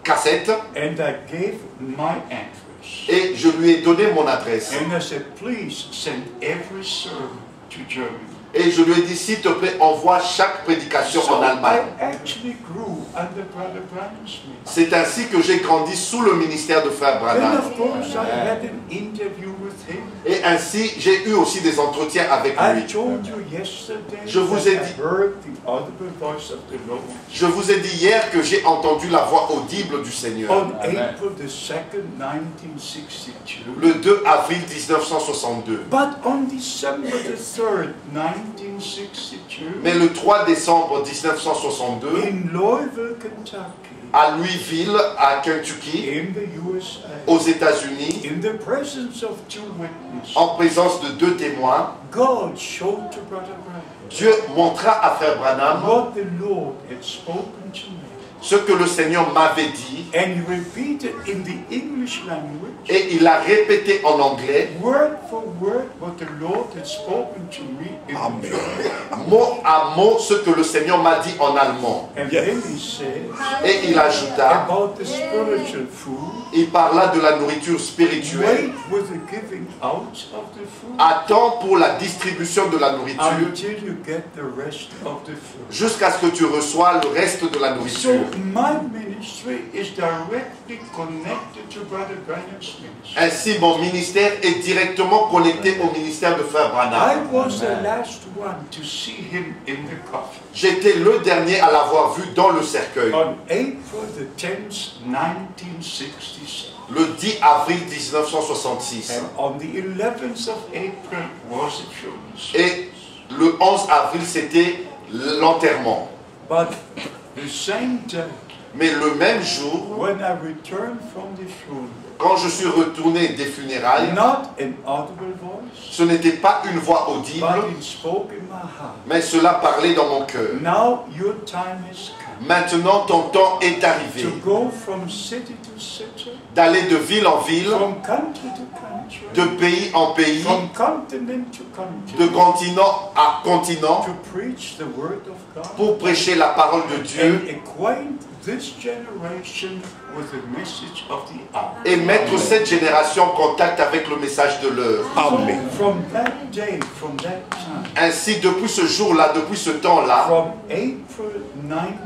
cassettes and I gave my address. et je lui ai donné mon adresse. And I said, please send every sermon to Germany. Et je lui ai dit, s'il te plaît, envoie chaque prédication So en Allemagne. I actually grew under Brother Branham's ministry. C'est ainsi que j'ai grandi sous le ministère de frère Then Branham. of course I had an interview with him. Et ainsi, j'ai eu aussi des entretiens avec I lui. told you yesterday Je vous that ai I dit- heard the audible voice of the Lord Je vous ai dit hier que j'ai entendu la voix audible du Seigneur. on April the 2nd, 1962. Le 2 avril 1962. But on December the 3rd, 1962, Mais le 3 décembre 1962, in Louisville, Kentucky, à Louisville, à Kentucky, in the USA, aux États-Unis, in the presence of 2 witnesses, en présence de 2 témoins, God showed to Brother Branham Dieu montra à frère Branham what the Lord had spoken to me. ce que le Seigneur m'avait dit And he repeated in the English language, et il a répété en anglais, word for word, what the Lord had spoken to me in the German. mot à mot, ce que le Seigneur m'a dit en allemand. And then he said Et il ajouta, about the spiritual food, il parla de la nourriture spirituelle. wait with the giving out of the food Attends pour la distribution de la nourriture until you get the rest of the food. jusqu'à ce que tu reçois le reste de la So nourriture. my ministry ministry is directly connected to Brother Branham's ministry. Ainsi, mon ministère est directement connecté au ministère de Frère I Branham. was the last one to see him in the coffin. J'étais le dernier à l'avoir vu dans le cercueil, On April the 10th, 1967. le 10 avril 1966. And on the 11th of April was the funeral. Et le 11 avril, c'était l'enterrement. But the same day, Mais le même jour, when I returned from the funeral, quand je suis retourné des funérailles, not an audible voice, ce n'était pas une voix audible, but it spoke in my heart. mais cela parlait dans mon cœur. Now your time has come Maintenant, ton temps est arrivé to go from city to city, d'aller de ville en ville, from country to country, de pays en pays, from continent to continent, de continent à continent, to preach the word of God pour prêcher la parole de Dieu and acquaint this generation with the message of the hour. et mettre cette génération en contact avec le message de l'heure. Amen. From that day, from that time, Ainsi, depuis ce jour-là, depuis ce temps-là, from April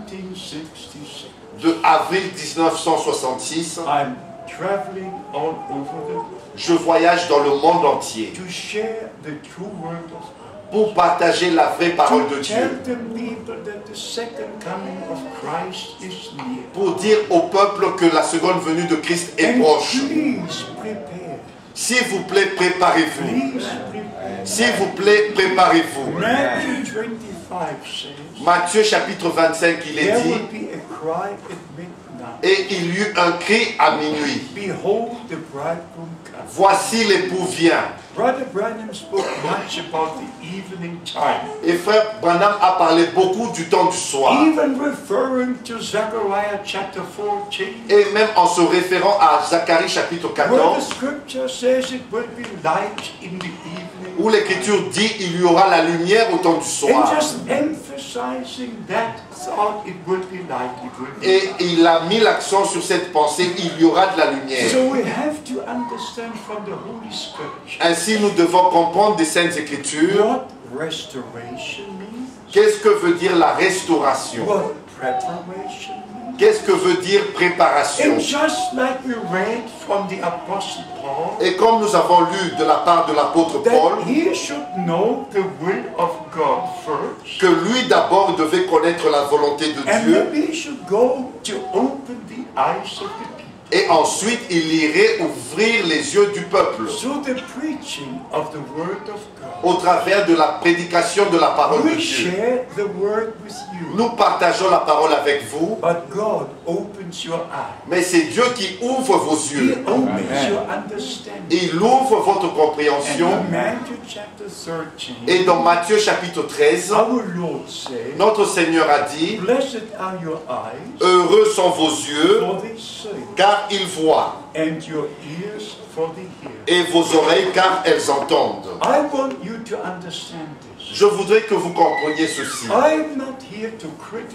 1966, de avril 1966, I'm traveling all over the world je voyage dans le monde entier to share the true word of God. pour partager la vraie parole de To tell Dieu, the people that the second coming of Christ is near. pour dire au peuple que la seconde venue de Christ est And proche. please prepare. S'il vous plaît, préparez-vous. Please prepare. S'il vous plaît, préparez-vous. Matthew 25 says, Matthieu chapitre 25, il est there dit, will be a cry at midnight. et il y eut un cri à minuit. Behold, the bridegroom comes. Voici l'époux vient. Brother Branham spoke much about the evening time, Et frère Branham a parlé beaucoup du temps du soir. even referring to Zechariah chapter 14, Et même en se référant à Zacharie chapitre where the 14, scripture says it will be light in the evening. où l'Écriture dit il y aura la lumière au temps du And soir. just emphasizing that thought, it will be light, it will be Et light. il a mis l'accent sur cette pensée, il y aura de la lumière. So we have to understand from the Holy Scripture Ainsi, nous devons comprendre des Saintes Écritures. what restoration means, Qu'est-ce que veut dire la restauration? what preparation means. Qu'est-ce que veut dire préparation? And just like we read from the Apostle Paul, Et comme nous avons lu de la part de l'apôtre Paul, that he should know the will of God first, que lui d'abord devait connaître la volonté de and Dieu, then he should go to open the eyes of the people. et ensuite il irait ouvrir les yeux du peuple Through the preaching of the Word of God, au travers de la prédication de la parole de we Dieu. share the Word with you, Nous partageons la parole avec vous, but God opens your eyes. mais c'est Dieu qui ouvre vos He yeux. opens your understanding. Il ouvre votre And compréhension. in Matthew chapter 13, Et dans Matthieu chapitre 13, our Lord said, notre Seigneur a dit, blessed are your eyes, heureux sont vos yeux, for they see, car ils voient, and your ears, for they hear. et vos oreilles, car elles entendent. I want you to understand this. Je voudrais que vous compreniez ceci. I am not here to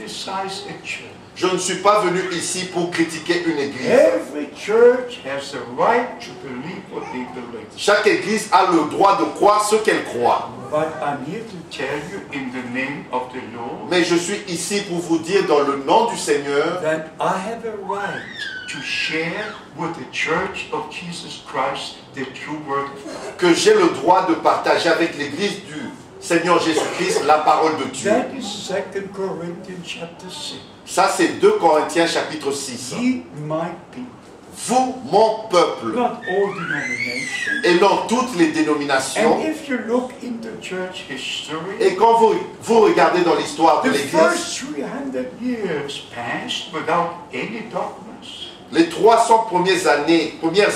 criticize a church. Je ne suis pas venu ici pour critiquer une église. Every church has the right to believe what they believe. Chaque église a le droit de croire ce qu'elle croit. But I'm here to tell you in the name of the Lord Mais je suis ici pour vous dire dans le nom du Seigneur that I have a right to share with the Church of Jesus Christ the true word of God. que j'ai le droit de partager avec l'église du Seigneur Jésus-Christ la parole de Dieu. That is 2 Corinthians chapter 6. Ça, c'est 2 Corinthiens chapitre 6. Ye my people, Vous, mon peuple, not all denominations. et non toutes les dénominations. And if you look into church history, Et quand vous regardez dans l'histoire de the l'église, first 300 years passed without any dogmas. les 300 premières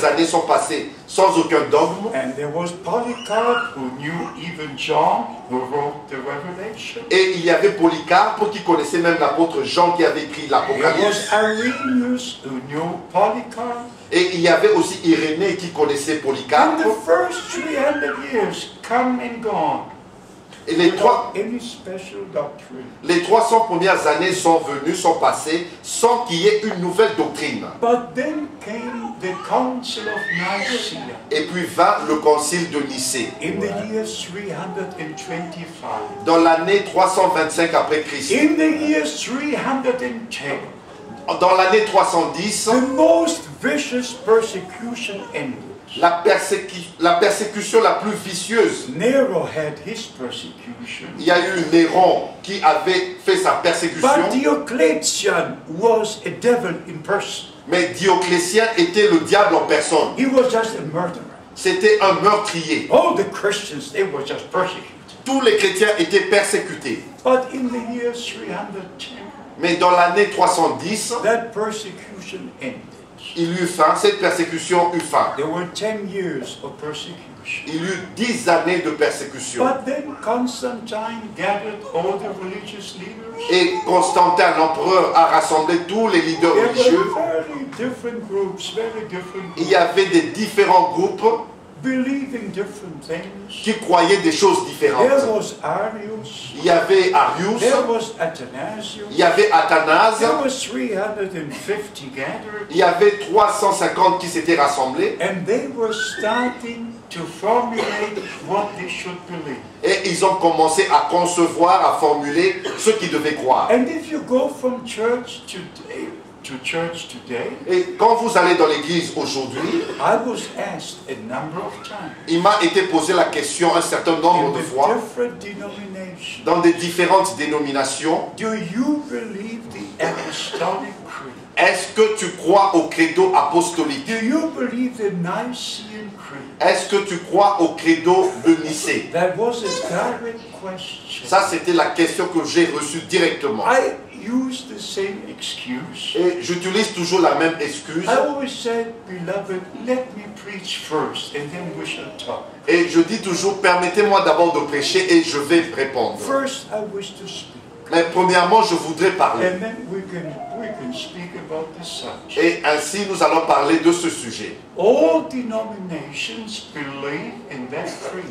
années sont passées sans aucun dogme. And there was Polycarp who knew even John who wrote the Revelation. Et il y avait Polycarpe qui connaissait même l'apôtre Jean qui avait écrit There l'Apocalypse. was Irenaeus who knew Polycarp. Et il y avait aussi Irénée qui connaissait And Polycarpe. the first 300 years come and gone Et les without any special doctrine. 300 premières années sont venues, sont passées, sans qu'il y ait une nouvelle doctrine. But then came the Council of Nicaea Et puis vint le concile de Nicée, in the year 325. dans l'année 325 après Christ. In the year 310, dans l'année 310, the most vicious persecution ended. la persécution la plus vicieuse. Nero had his persecution. Il y a eu Néron qui avait fait sa persécution. But Diocletian was a devil in person. Mais Dioclétien était le diable en personne. He was just a murderer. C'était un meurtrier. All the Christians, they were just persecuted. Tous les chrétiens étaient persécutés. But in the year 310, Mais dans l'année 310, that persecution ended. il eut fin, cette persécution eut fin. There were 10 years of persecution. Il eut 10 années de persécution. But then Constantine gathered all the religious leaders. Et Constantin, l'empereur, a rassemblé tous les leaders There religieux. were very different groups, Il y avait des différents groupes believing different things. qui croyaient des choses différentes. There was Arius. Il y avait Arius, There was Athanasius. il y avait Athanase, There was 350 gathered. il y avait 350 qui s'étaient rassemblés And they were starting to formulate what they should believe. et ils ont commencé à concevoir, à formuler ce qu'ils devaient croire. And if you go from church today, Et quand vous allez dans l'église aujourd'hui, I was asked a number of times il m'a été posé la question un certain nombre in de the fois different denominations, dans des différentes dénominations. do you believe the apostolic creed? Est-ce que tu crois au credo apostolique? Do you believe the Nicene creed? Est-ce que tu crois au credo de Nicée? That was a direct question. Ça, c'était la question que j'ai reçue directement. I use the same excuse. Et j'utilise toujours la même excuse. I always said, beloved, let me preach first and then we shall talk. Et je dis toujours, permettez-moi d'abord de prêcher et je vais répondre. First, I wish to speak. Mais premièrement, je voudrais parler. And then we can speak about the subject. Et ainsi, nous allons parler de ce sujet. All denominations believe in that creed.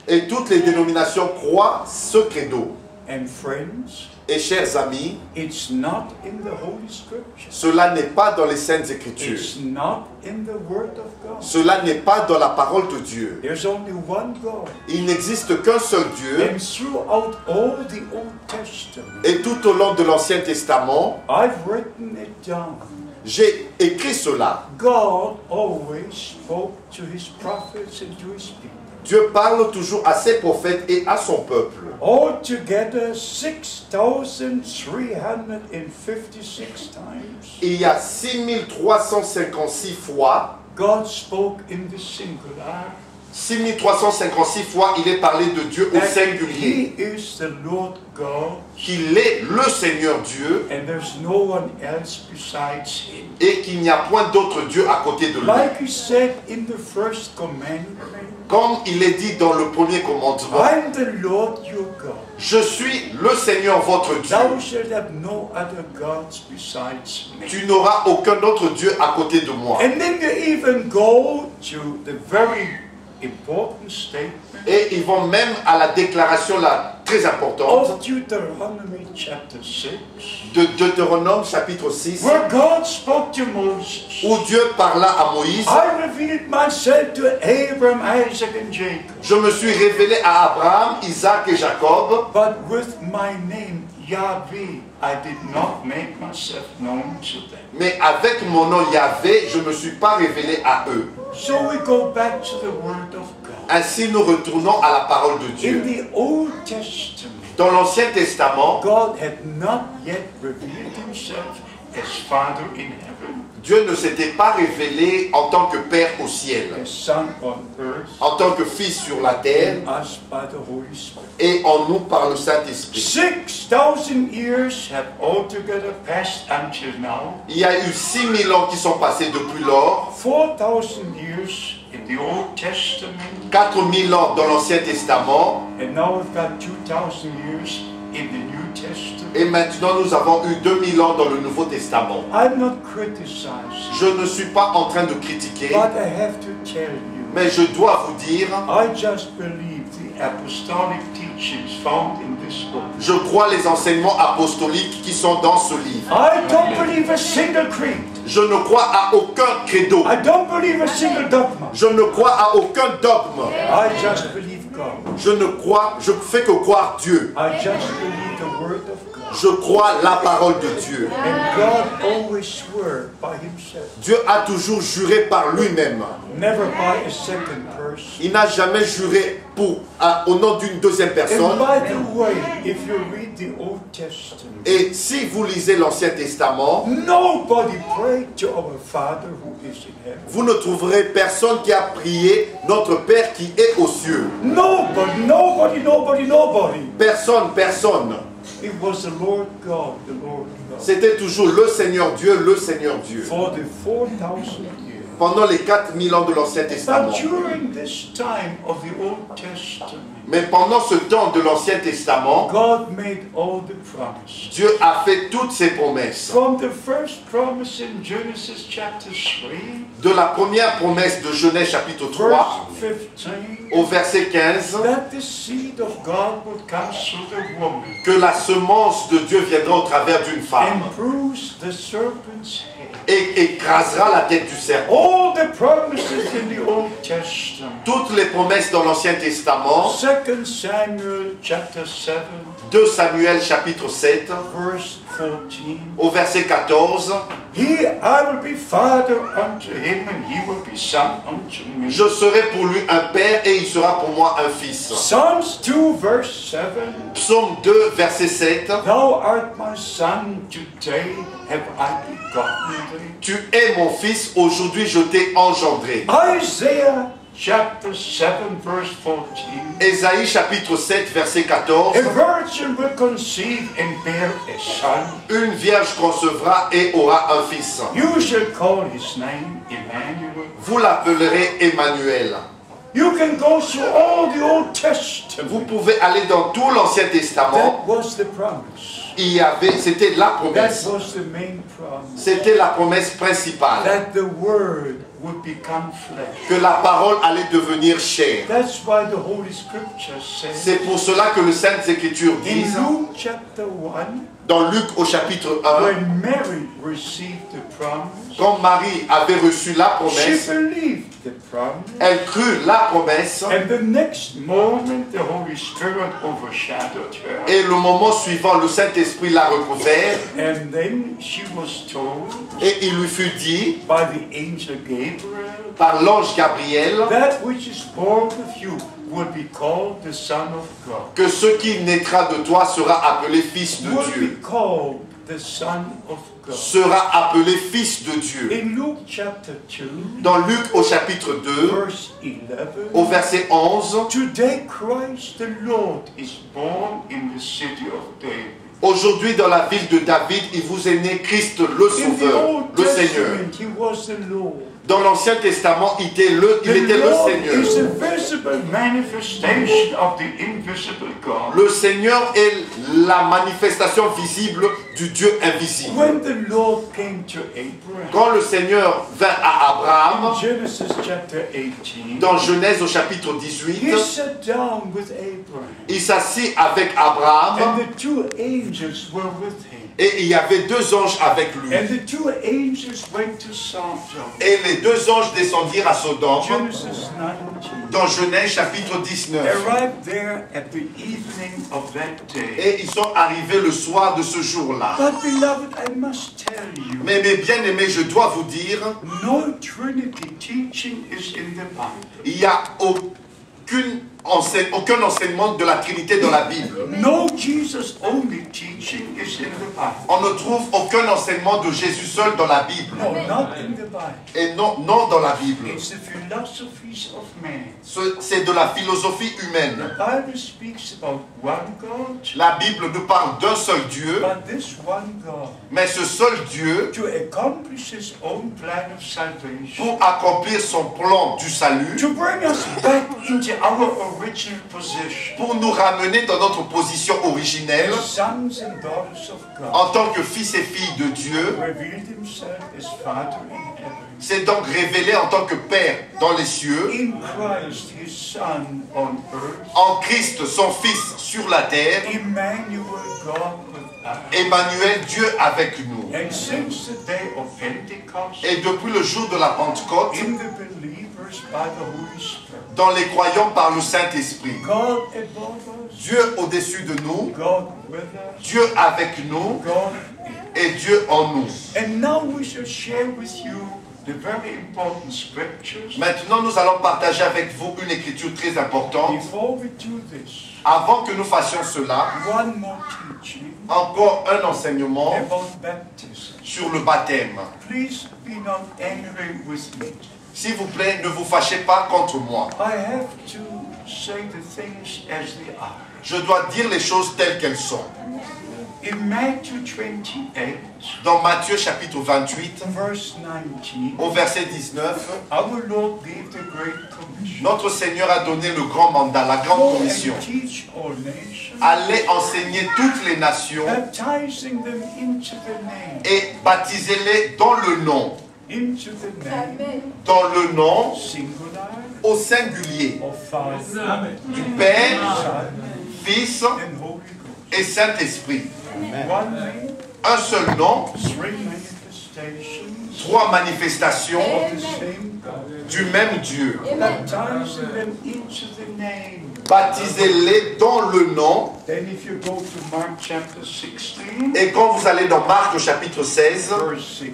Et toutes les dénominations croient ce credo. And friends, Et chers amis, it's not in the Holy Scripture. cela n'est pas dans les Saintes Écritures. It's not in the Word of God. Cela n'est pas dans la parole de Dieu. There's only one God. Il n'existe qu'un seul Dieu. And throughout all the Old Testament, Et tout au long de l'Ancien Testament, I've written it down. j'ai écrit cela. God always spoke to his prophets and to his people. Dieu parle toujours à ses prophètes et à son peuple. Altogether 6,356 times. Il y a 6356 fois, God spoke in the singular. 6356 fois, il est parlé de Dieu au That singulier. he is the Lord God, Qu'il est le Seigneur Dieu and there's no one else besides him. et qu'il n'y a point d'autre Dieu à côté de lui. Like he said in the first commandment, Comme il est dit dans le premier commandement, I'm the Lord your God. je suis le Seigneur votre Dieu. Thou shalt have no other gods besides me. Tu n'auras aucun autre Dieu à côté de moi. And then you even go to the very important statement Et ils vont même à la déclaration là, très importante of Deuteronomy chapter 6, de Deutéronome chapitre 6, where God spoke to Moses. où Dieu parla à Moïse. I revealed myself to Abraham, Isaac, and Jacob, Je me suis révélé à Abraham, Isaac et Jacob, but with my name Yahweh, I did not make myself known to them. mais avec mon nom Yahvé, je ne me suis pas révélé à eux. So we go back to the Word of God. Ainsi, nous retournons à la parole de In Dieu. the Old Testament, Dans l'Ancien Testament, God had not yet revealed himself as Father in heaven, Dieu ne s'était pas révélé en tant que Père au ciel, as Son on earth, en tant que Fils sur la terre, and us by the Holy Spirit. et en nous par le Saint-Esprit. 6,000 years have altogether passed until now. Il y a eu 6000 ans qui sont passés depuis lors, 4,000 years in the Old Testament, 4000 ans dans l'Ancien Testament, and now we've got 2,000 years in the New Testament. et maintenant nous avons eu 2000 ans dans le Nouveau Testament. I'm not criticizing, Je ne suis pas en train de critiquer, but I have to tell you, mais je dois vous dire, I just believe the apostolic teachings found in this book. je crois les enseignements apostoliques qui sont dans ce livre. I don't believe a single creed. Je ne crois à aucun credo. I don't believe a single dogma. Je ne crois à aucun dogme. I just believe God. Je fais que croire Dieu. I just believe the Word of God. Je crois la parole de Dieu. And God always swore by himself. Dieu a toujours juré par lui-même. Never by a second person. Il n'a jamais juré au nom d'une deuxième personne. And by the way, if you read the Old Testament, Et si vous lisez l'Ancien Testament, nobody prayed to our Father who is in heaven. vous ne trouverez personne qui a prié notre Père qui est aux cieux. Nobody, nobody, nobody, nobody. Personne, personne. It was the Lord God, the Lord God. C'était toujours le Seigneur Dieu, le Seigneur Dieu. For the 4,000 years. Pendant les 4000 ans de l'Ancien Testament. But during this time of the Old Testament, Mais pendant ce temps de l'Ancien Testament, God made all the promises. Dieu a fait toutes ses promesses. From the first promise in Genesis chapter 3, De la première promesse de Genèse chapitre 3 verse 15, au verset 15, that the seed of God would come through the woman que la semence de Dieu viendra au travers d'une femme and bruise the serpent's head. et écrasera la tête du serpent. All the promises in the Old Testament. Toutes les promesses dans l'Ancien Testament, 2 Samuel chapter 7, 2 Samuel chapitre 7 verse 14. au verset 14, I will be father unto him, and he will be son unto me. je serai pour lui un père et il sera pour moi un fils. Psalms 2 verse 7. Psaume 2 verset 7, Thou art my son, today have I begotten thee. tu es mon fils, aujourd'hui je t'ai engendré. Isaiah chapter 7 verse 14. Ésaïe chapitre 7 verset 14, A virgin will conceive and bear a son. une vierge concevra et aura un fils. You shall call his name Emmanuel. Vous l'appellerez Emmanuel. You can go through all the Old Vous Testament. pouvez aller dans tout l'Ancien Testament. That was the promise. C'était la That promesse. was the main promise. C'était la promesse principale. That the word would become flesh. Que la parole allait devenir chair. That's why the Holy Scripture says C'est pour cela que le Saintes Écritures in disent, Luke chapter 1, dans Luc au chapitre 1, when Mary received the promise, quand Marie avait reçu la she promesse, believed the promise, elle crut la promesse, and the next moment the Holy Spirit overshadowed her, et le moment suivant, le Saint-Esprit la recouvert, and then she was told et il lui fut dit, by the angel Gabriel, par l'ange Gabriel, that which is born of you will be called the Son of God. que ce qui naîtra de toi sera appelé fils de Will Dieu. be called the Son of God. Sera appelé fils de Dieu. In Luke chapter 2, Dans Luc au chapitre 2, verse 11, au verset 11, today Christ the Lord is born in the city of David. aujourd'hui dans la ville de David, il vous est né Christ le In the Sauveur, Old le Seigneur. Testament, he was the Lord. Dans l'Ancien Testament, il était le The Lord Seigneur. is a visible manifestation of the invisible God. Le Seigneur est la manifestation visible du Dieu invisible. When the Lord came to Abraham, Quand le Seigneur vint à Abraham, in Genesis chapter 18, dans Genèse au chapitre he 18, sat down with Abraham, il s'assit avec Abraham and the two angels were with him. et il y avait deux anges avec lui. And the two angels went to Sodom. Et les deux anges descendirent à Sodome, Genesis 19. dans Genèse chapitre 19. Arrived there at the evening of that day. Et ils sont arrivés le soir de ce jour-là. But beloved, I must tell you, Mais mes bien-aimés, je dois vous dire, no Trinity teaching is in the Bible. il n'y a aucun enseignement de la Trinité dans la Bible. No Jesus only teaching is in the Bible. On ne trouve aucun enseignement de Jésus seul dans la Bible. No, not in the Bible. Et non dans la Bible. It's the philosophies of man. C'est de la philosophie The humaine. Bible speaks about one God, La Bible nous parle d'un seul Dieu, but this one God, mais ce seul Dieu, to accomplish his own plan of salvation, pour accomplir son plan du salut, to bring us back into our original position, pour nous ramener dans notre position originelle, sons and daughters of God, en tant que fils et filles de Dieu, revealed himself as Father in heaven. c'est donc révélé en tant que Père dans les cieux, In Christ, his Son on earth, en Christ son Fils sur la terre, Emmanuel, God with us. Emmanuel, Dieu avec nous. And since the day of Pentecost, Et depuis le jour de la Pentecôte, in the believer, believers by the Holy Spirit. dans les croyants par le Saint-Esprit. God above us, Dieu au-dessus de nous, God with us, Dieu avec nous God. et Dieu en nous. And now we shall share with you the very important scriptures. Maintenant, nous allons partager avec vous une écriture très importante. Before we do this, Avant que nous fassions cela, one more teaching encore un enseignement about baptism. sur le baptême. Please be not angry with me. S'il vous plaît, ne vous fâchez pas contre moi. I have to say the things as they are. Je dois dire les choses telles qu'elles sont. In Matthew 28, Dans Matthieu chapitre 28, verse 19, au verset 19, our Lord gave the Great Commission. notre Seigneur a donné le grand mandat, la grande Go commission. and teach all nations, Allez enseigner toutes les nations baptizing them into the name, et baptisez-les dans le nom. into the name, Dans le nom singular, au singulier of Father, du Père, Son, Fils and Holy Ghost. et Saint-Esprit. One name, Un seul nom, three manifestations trois manifestations of the same God. du même Dieu. Baptizing them into the name. Baptisez-les dans le nom. Then if you go to Mark chapter 16, Et quand vous allez dans Marc au chapitre 16, verse 16,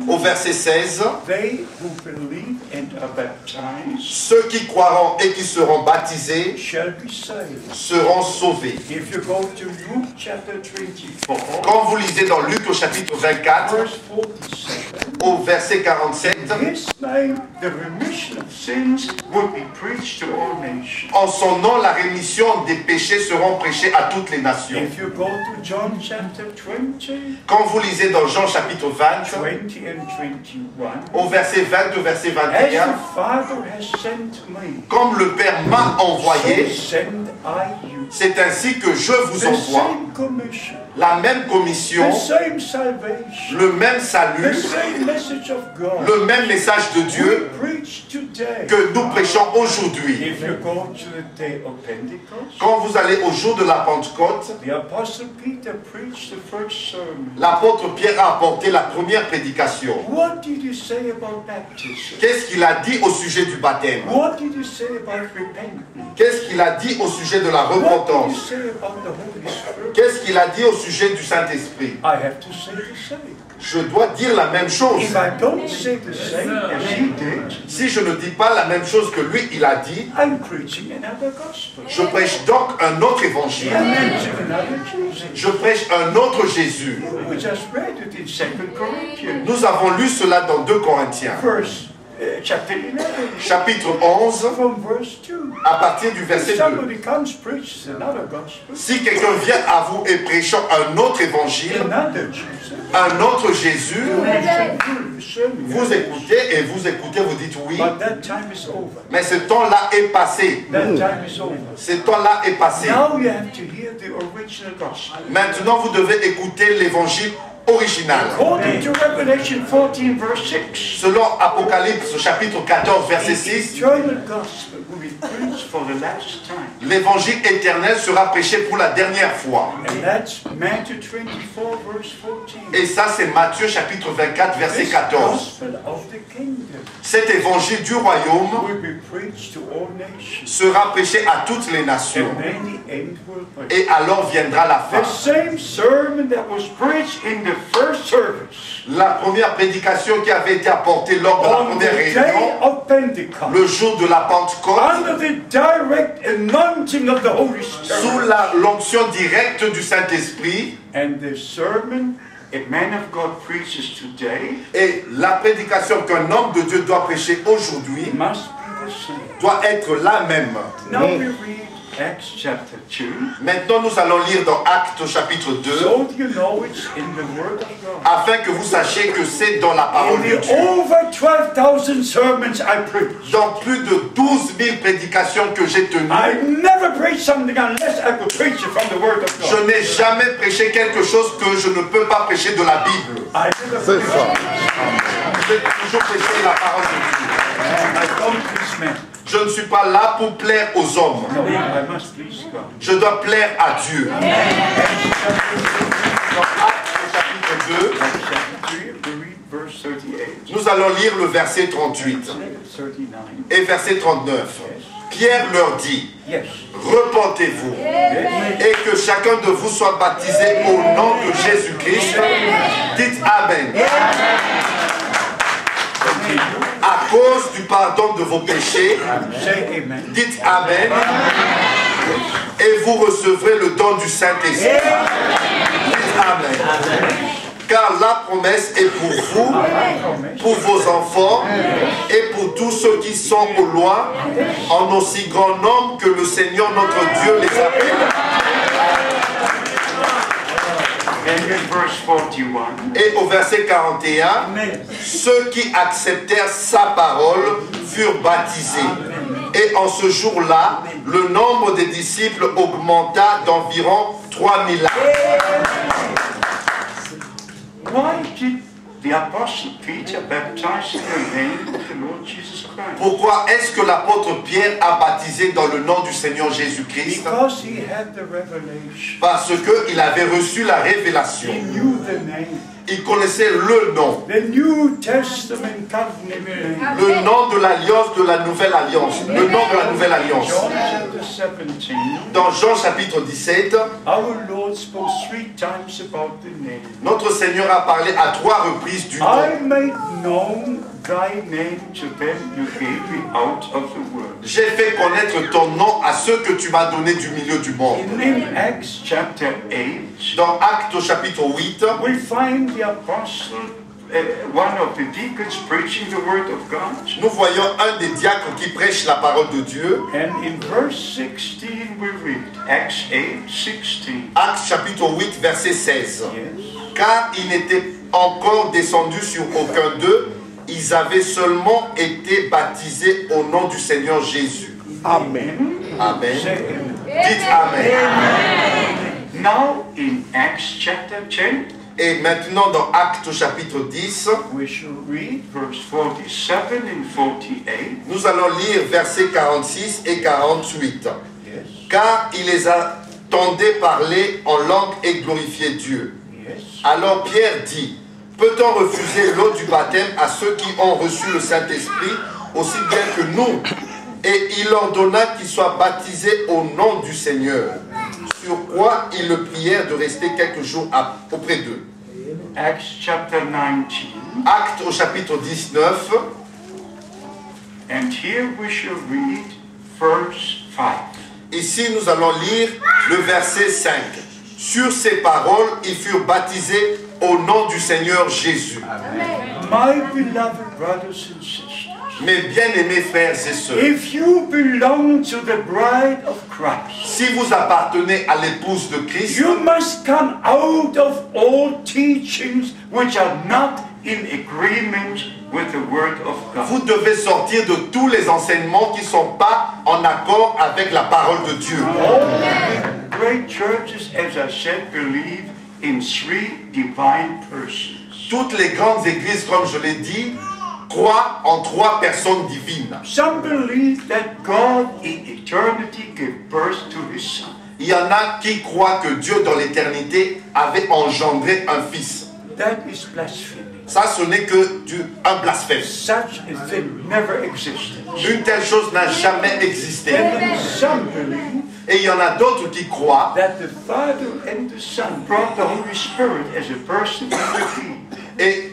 au verset 16, they who believe and are baptized ceux qui croiront et qui seront baptisés shall be saved. seront sauvés. If you go to Luke chapter 24, Quand vous lisez dans Luc au chapitre 24, verse 47, au verset 47, his name, the remission of sins will be preached to all nations. en son nom, la rémission des péchés seront prêchés à toutes les nations. If you go to John chapter 20, Quand vous lisez dans Jean chapitre 20, 20 and 21, au verset 20 au verset as 21, the Father has sent me, comme le Père m'a so envoyé, send I you. c'est ainsi que je vous The envoie. same commission, La même commission, the same salvation, le même the salut, same message of God le même message de Dieu we preach today. que nous prêchons aujourd'hui. If you go to the day of Pentecost, Quand vous allez au jour de la Pentecôte, the Apostle Peter preached the first sermon. l'apôtre Pierre a apporté la première prédication. What did he say about baptism? Qu'est-ce qu'il a dit au sujet du baptême? What did he say about repentance? Qu'est-ce qu'il a dit au sujet de la What did he repentance? say about the Holy Spirit? Qu'est-ce qu'il a dit au sujet du Saint-Esprit? I have to say the same. Je dois dire la même chose. If I don't say the same as he did, Si je ne dis pas la même chose que lui, il a dit, I'm preaching another gospel. je prêche donc un autre évangile. I'm preaching another Jesus. Je prêche un autre Jésus. We just read it in 2 Corinthians, Nous avons lu cela dans 2 Corinthiens, chapter 11, chapitre 11, from verse 2. à partir du If verset 2. somebody comes, preaches another gospel, Si quelqu'un vient à vous et prêchant un autre évangile, another Jesus, un autre Jésus, vous vous écoutez et vous écoutez, vous dites oui, But that time is over. mais ce temps-là est passé. That time is over. Ce temps-là est passé. Now you have to hear the original gospel. Maintenant, vous devez écouter l'évangile original. According to Revelation 14, verse 6, Selon Apocalypse chapitre 14, verset the 6, eternal gospel will be preached for the last time. l'évangile éternel sera prêché pour la dernière fois. And that's Matthew 24, verse 14. Et ça, c'est Matthieu chapitre 24, verset This 14. gospel of the kingdom Cet évangile du royaume will be preached to all nations. sera prêché à toutes les nations. And then the end will break. Et alors viendra la The fin. same sermon that was preached in the first service La première prédication qui avait été apportée lors de la on the première day réunion, of Pentecost, le jour de la Pentecôte, under the direct anointing of the Holy sous Spirit, l'onction directe du Saint-Esprit, and the sermon a man of God preaches today et la prédication qu'un homme de Dieu doit prêcher aujourd'hui must be the same. doit être la même. Now we read Acts chapter 2, Maintenant, nous allons lire dans Actes chapitre 2, so you know it's in the Word of God. afin que vous sachiez que c'est dans la parole In de the Dieu. over 12,000 sermons I preached, Dans plus de 12 000 prédications que j'ai tenues, I never preached something unless I could preach it from the Word of je God. n'ai jamais prêché quelque chose que je ne peux pas prêcher de la Bible. I never C'est preached. ça. J'ai toujours prêché la parole de I don't please men. Dieu. Je ne suis pas là pour plaire aux hommes. No, I must please God. Je dois plaire à Dieu. Dans Actes chapitre 2, Acts chapter 3, we read verse 38. nous allons lire le verset 38. Et verset 39. Pierre leur dit, repentez-vous et que chacun de vous soit baptisé au nom de Jésus-Christ. Dites Amen. À cause du pardon de vos péchés. Dites Amen. Et vous recevrez le don du Saint-Esprit. Dites Amen. Car la promesse est pour vous, pour vos enfants et pour tous ceux qui sont au loin, en aussi grand nombre que le Seigneur notre Dieu les appelle. Et au verset 41, ceux qui acceptèrent sa parole furent baptisés. Et en ce jour-là, le nombre des disciples augmenta d'environ 3000 âmes. Why did the Apostle Peter baptize in the name of the Lord Jesus Christ? Pourquoi est-ce que l'apôtre Pierre a baptisé dans le nom du Seigneur Jésus-Christ? Because he had the revelation. Parce qu'il avait reçu la révélation. He knew the name. Il connaissait le nom. The New Testament covenant name. Le nom de l'alliance de la nouvelle alliance. Le nom de la nouvelle alliance. John chapter 17. Dans Jean chapitre 17, our Lord spoke 3 times about the name. Notre Seigneur a parlé à 3 reprises du nom. I made known thy name to them you gave me out of the world. J'ai fait connaître ton nom à ceux que tu m'as donné du milieu du monde. In Acts chapter 8, dans Actes au chapitre 8, we find the apostle, one of the deacons preaching the word of God. Nous voyons un des diacres qui prêche la parole de Dieu. And in verse 16 we read, Acts 8:16. Actes chapitre 8 verset 16. Yes. Car il n'était encore descendu sur aucun d'eux, ils avaient seulement été baptisés au nom du Seigneur Jésus. Amen. Amen. Amen. Dites Amen. Amen. Now in Acts chapter 10, et maintenant dans Actes au chapitre 10, we shall read verse 47 and 48. Nous allons lire versets 46 et 48. Yes. Car il les entendait parler en langue et glorifier Dieu. Yes. Alors Pierre dit, peut-on refuser l'eau du baptême à ceux qui ont reçu le Saint-Esprit aussi bien que nous? Et il leur donna qu'ils soient baptisés au nom du Seigneur. Sur quoi ils le prièrent de rester quelques jours auprès d'eux. Acts chapter 19. Actes au chapitre 19. And here we shall read verse 5. Ici nous allons lire le verset 5. Sur ces paroles, ils furent baptisés au nom du Seigneur Jésus. My beloved brothers and sisters, Mes bien-aimés frères et sœurs, if you belong to the bride of Christ, si vous appartenez à l'épouse de Christ, you must come out of all teachings which are not in agreement with the word of God. vous devez sortir de tous les enseignements qui ne sont pas en accord avec la parole de Dieu. All great churches, as I said, believe in 3 divine persons. Toutes les grandes églises, comme je l'ai dit, croient en 3 personnes divines. Some believe that God in eternity gave birth to his son. Il y en a qui croient que Dieu dans l'éternité avait engendré un fils. That is blasphemy. Ça, ce n'est que un blasphème. Such a thing never existed. Une telle chose n'a jamais existé. And some believe Et il y en a d'autres qui croient that the Father and the Son brought the Holy Spirit as a person into being. et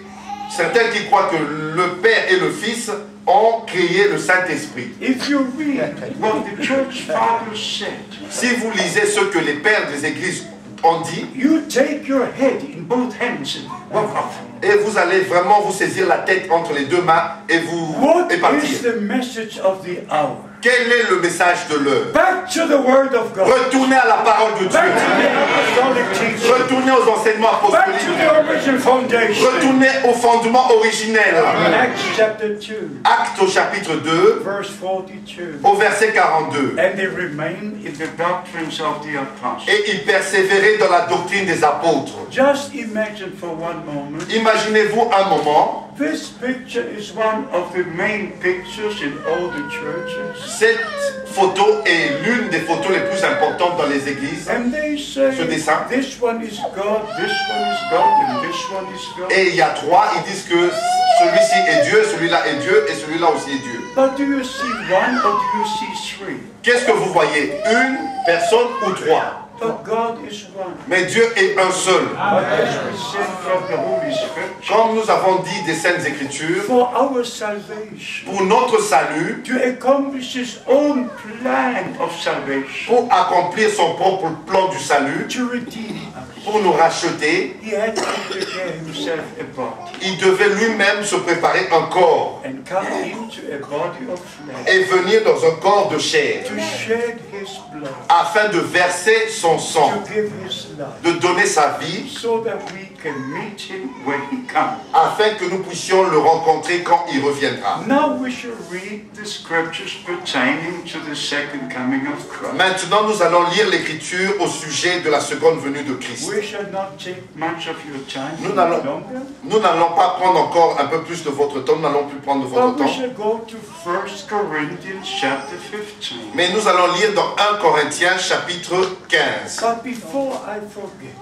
certains qui croient que le Père et le Fils ont créé le Saint-Esprit. If you read what the church fathers said, Si vous lisez ce que les pères des églises ont dit, you take your head in both hands and walk off. et vous allez vraiment vous saisir la tête entre les 2 mains et What partir. is the message of the hour? Quel est le message de l'heure? Back to the Word of God. Retournez à la parole de Dieu. Back to the apostolic teaching. Retournez aux enseignements Back to apostoliques. the original foundation. Retournez au fondement originel. Acts chapter 2, Actes au chapitre 2, verse 42. au verset 42. And they remain in the doctrines of the apostles. Et ils persévéraient dans la doctrine des apôtres. Just imagine for one moment, Imaginez-vous un moment, this picture is one of the main pictures in all the churches. cette photo est l'une des photos les plus importantes dans les églises. And they say, Ce dessin. this one is God, this one is God, and this one is God. Et il y a 3, ils disent que celui-ci est Dieu, celui-là est Dieu et celui-là aussi est Dieu. But do you see one or do you see three? Qu'est-ce que vous voyez? Une personne ou trois? But God is one. Mais Dieu est un seul. But as we said from the Holy Scripture, Comme nous avons dit des Saintes Écritures, for our salvation, pour notre salut, to accomplish His own plan of salvation, pour accomplir son propre plan du salut, to redeem us, pour nous racheter, He had to prepare Himself a body il devait lui-même se préparer un corps and come into a body of flesh et venir dans un corps de chair to shed His blood, afin de verser son sang, to give His life, de donner sa vie, so that we can meet Him when He comes. afin que nous puissions le rencontrer quand il reviendra. Now we shall read the scriptures pertaining to the second coming of Christ. Maintenant, nous allons lire l'Écriture au sujet de la seconde venue de Christ. We shall not take much of your time Nous any n'allons- longer, Nous n'allons pas prendre encore un peu plus de votre temps, nous n'allons plus prendre de votre but we temps. shall go to 1 Corinthians chapter 15. Mais nous allons lire dans 1 Corinthiens chapitre 15. But before I forget,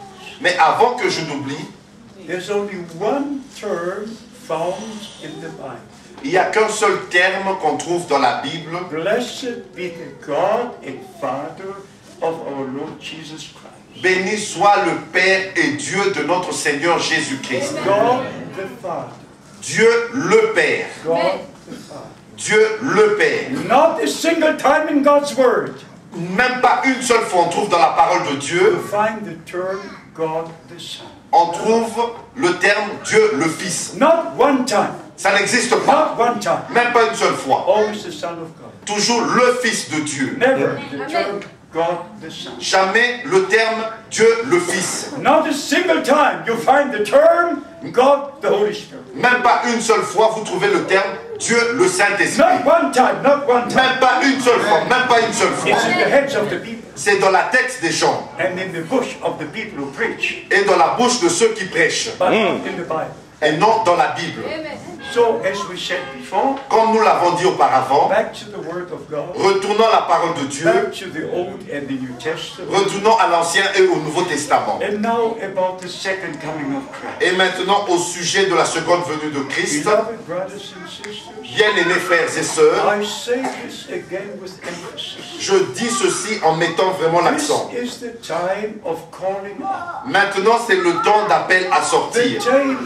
Mais avant que je n'oublie, there's only one term found in the Bible. il n'y a qu'un seul terme qu'on trouve dans la Bible. Blessed be the God and Father of our Lord Jesus Christ. Béni soit le Père et Dieu de notre Seigneur Jésus-Christ. God the Father. Dieu le Père. God the Father. Dieu le Père. Not a single time in God's Word Même pas une seule fois on trouve dans la parole de you Dieu, find the term God the Son. on trouve le terme Dieu le Fils. Not one time. Ça n'existe pas. Not one time. Même pas une seule fois. Always the Son of God. Toujours le Fils de Dieu. Never the term God the Son. Jamais le terme Dieu le Fils. Not a single time you find the term God the Holy Spirit. Même pas une seule fois vous trouvez le terme Dieu le Saint-Esprit. Not one time, not one time. Même pas une seule fois, même pas une seule fois. It's in the heads of the people C'est dans la tête des gens and in the bush of the people who preach, et dans la bouche de ceux qui prêchent but not in the Bible. et non dans la Bible. So, as we said before, Comme nous l'avons dit auparavant, back to the Word of God, retournons à la parole de Dieu, back to the Old and the New Testament, retournons à l'Ancien et au Nouveau Testament. and now about the second coming of Christ. Et maintenant au sujet de la seconde venue de Christ, Beloved brothers and sisters, bien-aimés frères et sœurs, I say this again with emphasis. je dis ceci en mettant vraiment This l'accent. is the time of calling up. Maintenant c'est le temps d'appel à The sortir, time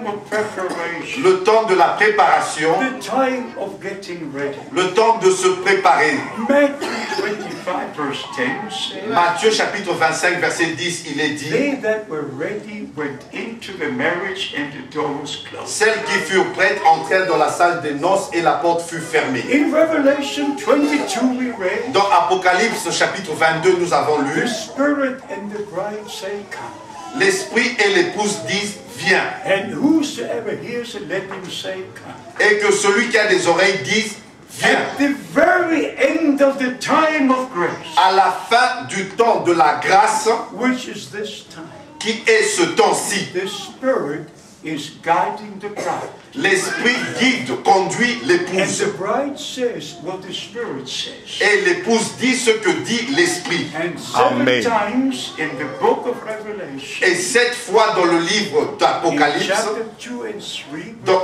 of preparation. le temps de la préparation, The time of getting ready. le temps de se préparer. Matthew 25 verse 10 says, Matthieu chapitre 25 verset 10, il est dit: they that were ready went into the marriage and the door was closed. celles qui furent prêtes entrèrent dans la salle des noces et la porte fut fermée. In Revelation 22 we read, Dans Apocalypse chapitre 22, nous avons the lu: Spirit and the bride say, come. l'esprit et l'épouse disent viens, And whosoever hears it, let him say, come. et que celui qui a des oreilles dise viens. At the very end of the time of grace, À la fin du temps de la grâce, which is this time, qui est ce temps-ci, the Spirit is guiding the bride. l'esprit guide, conduit And l'épouse. the bride says what the Spirit says. Et l'épouse dit ce que dit l'esprit. And seven Amen. times in the book of Revelation, Et 7 fois dans le livre in d'Apocalypse, chapter 2 and 3, dans-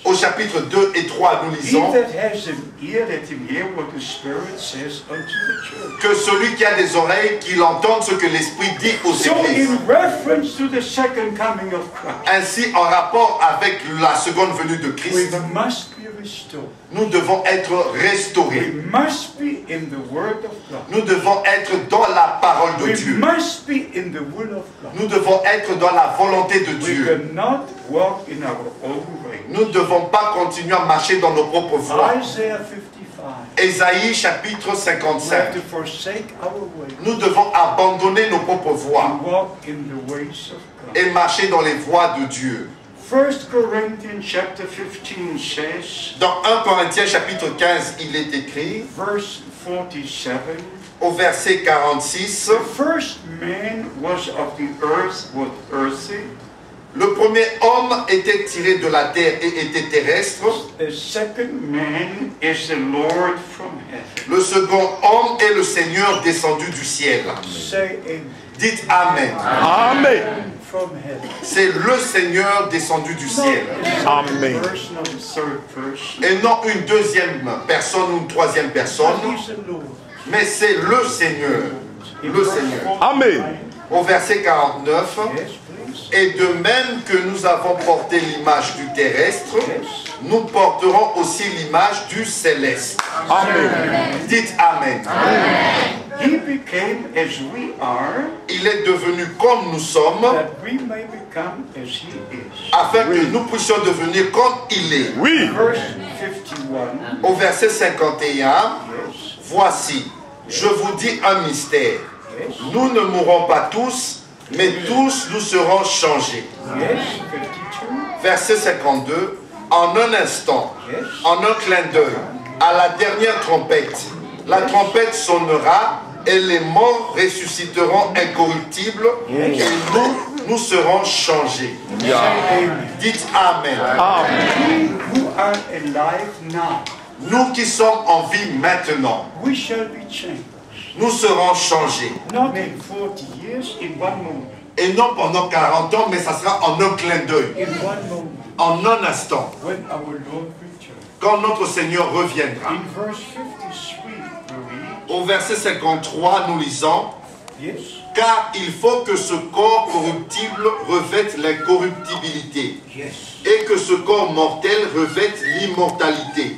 au chapitre 2 et 3, nous he lisons that has an ear, let him hear what the Spirit says unto the church. que celui qui a des oreilles, qu'il entende ce que l'esprit dit aux So églises. in reference to the second coming of Christ, Ainsi, en rapport avec la seconde venue de we Christ, must be restored. nous devons être We restaurés. must be in the Word of God. Nous devons être dans la parole de We Dieu. must be in the will of God. Nous devons être dans la volonté de We Dieu. cannot walk in our own way. Nous ne devons pas continuer à marcher dans nos propres voies. Isaiah 55. Ésaïe chapitre We have 55. to forsake our way Nous devons abandonner nos propres voies and walk in the ways of God. et marcher dans les voies de Dieu. 1 Corinthians chapter 15 says, Dans 1 Corinthiens chapitre 15, il est écrit, verse 47, au verset 46, the first man was of the earth, was earthy. le premier homme était tiré de la terre et était terrestre. The second man is the Lord from heaven. Le second homme est le Seigneur descendu du ciel. Say amen. Dites Amen. Amen. from heaven. C'est le Seigneur descendu du ciel. Amen. Person of the third person. Et non une deuxième personne ou une troisième personne, But he's the Lord. mais c'est le Seigneur. In Le verse Seigneur. 49, Amen. Au verset 49, yes, please. et de même que nous avons porté l'image du terrestre, nous porterons aussi l'image du céleste. Amen. Dites Amen. He became as we are, Il est devenu comme nous sommes, that we may become as he is. afin que nous puissions devenir comme il est. Oui. Verse 51, Au verset 51, yes, voici, je vous dis un mystère. yes, Nous ne mourrons pas tous, mais tous nous serons changés. yes, 52, Verset 52, en un instant, yes, en un clin d'œil, à la dernière trompette, la trompette sonnera et les morts ressusciteront incorruptibles et nous serons changés. Dites Amen. Amen. we who are alive now, Nous qui sommes en vie maintenant, we shall be changed. nous serons changés. Not in 40 years, in one moment. Et non pendant 40 ans, mais ça sera en un clin d'œil, In one moment, en un instant, when our Lord returns. quand notre Seigneur reviendra. In verse 53, we read, Au verset 53, nous lisons, yes, car il faut que ce corps corruptible revête l'incorruptibilité yes, et que ce corps mortel revête l'immortalité.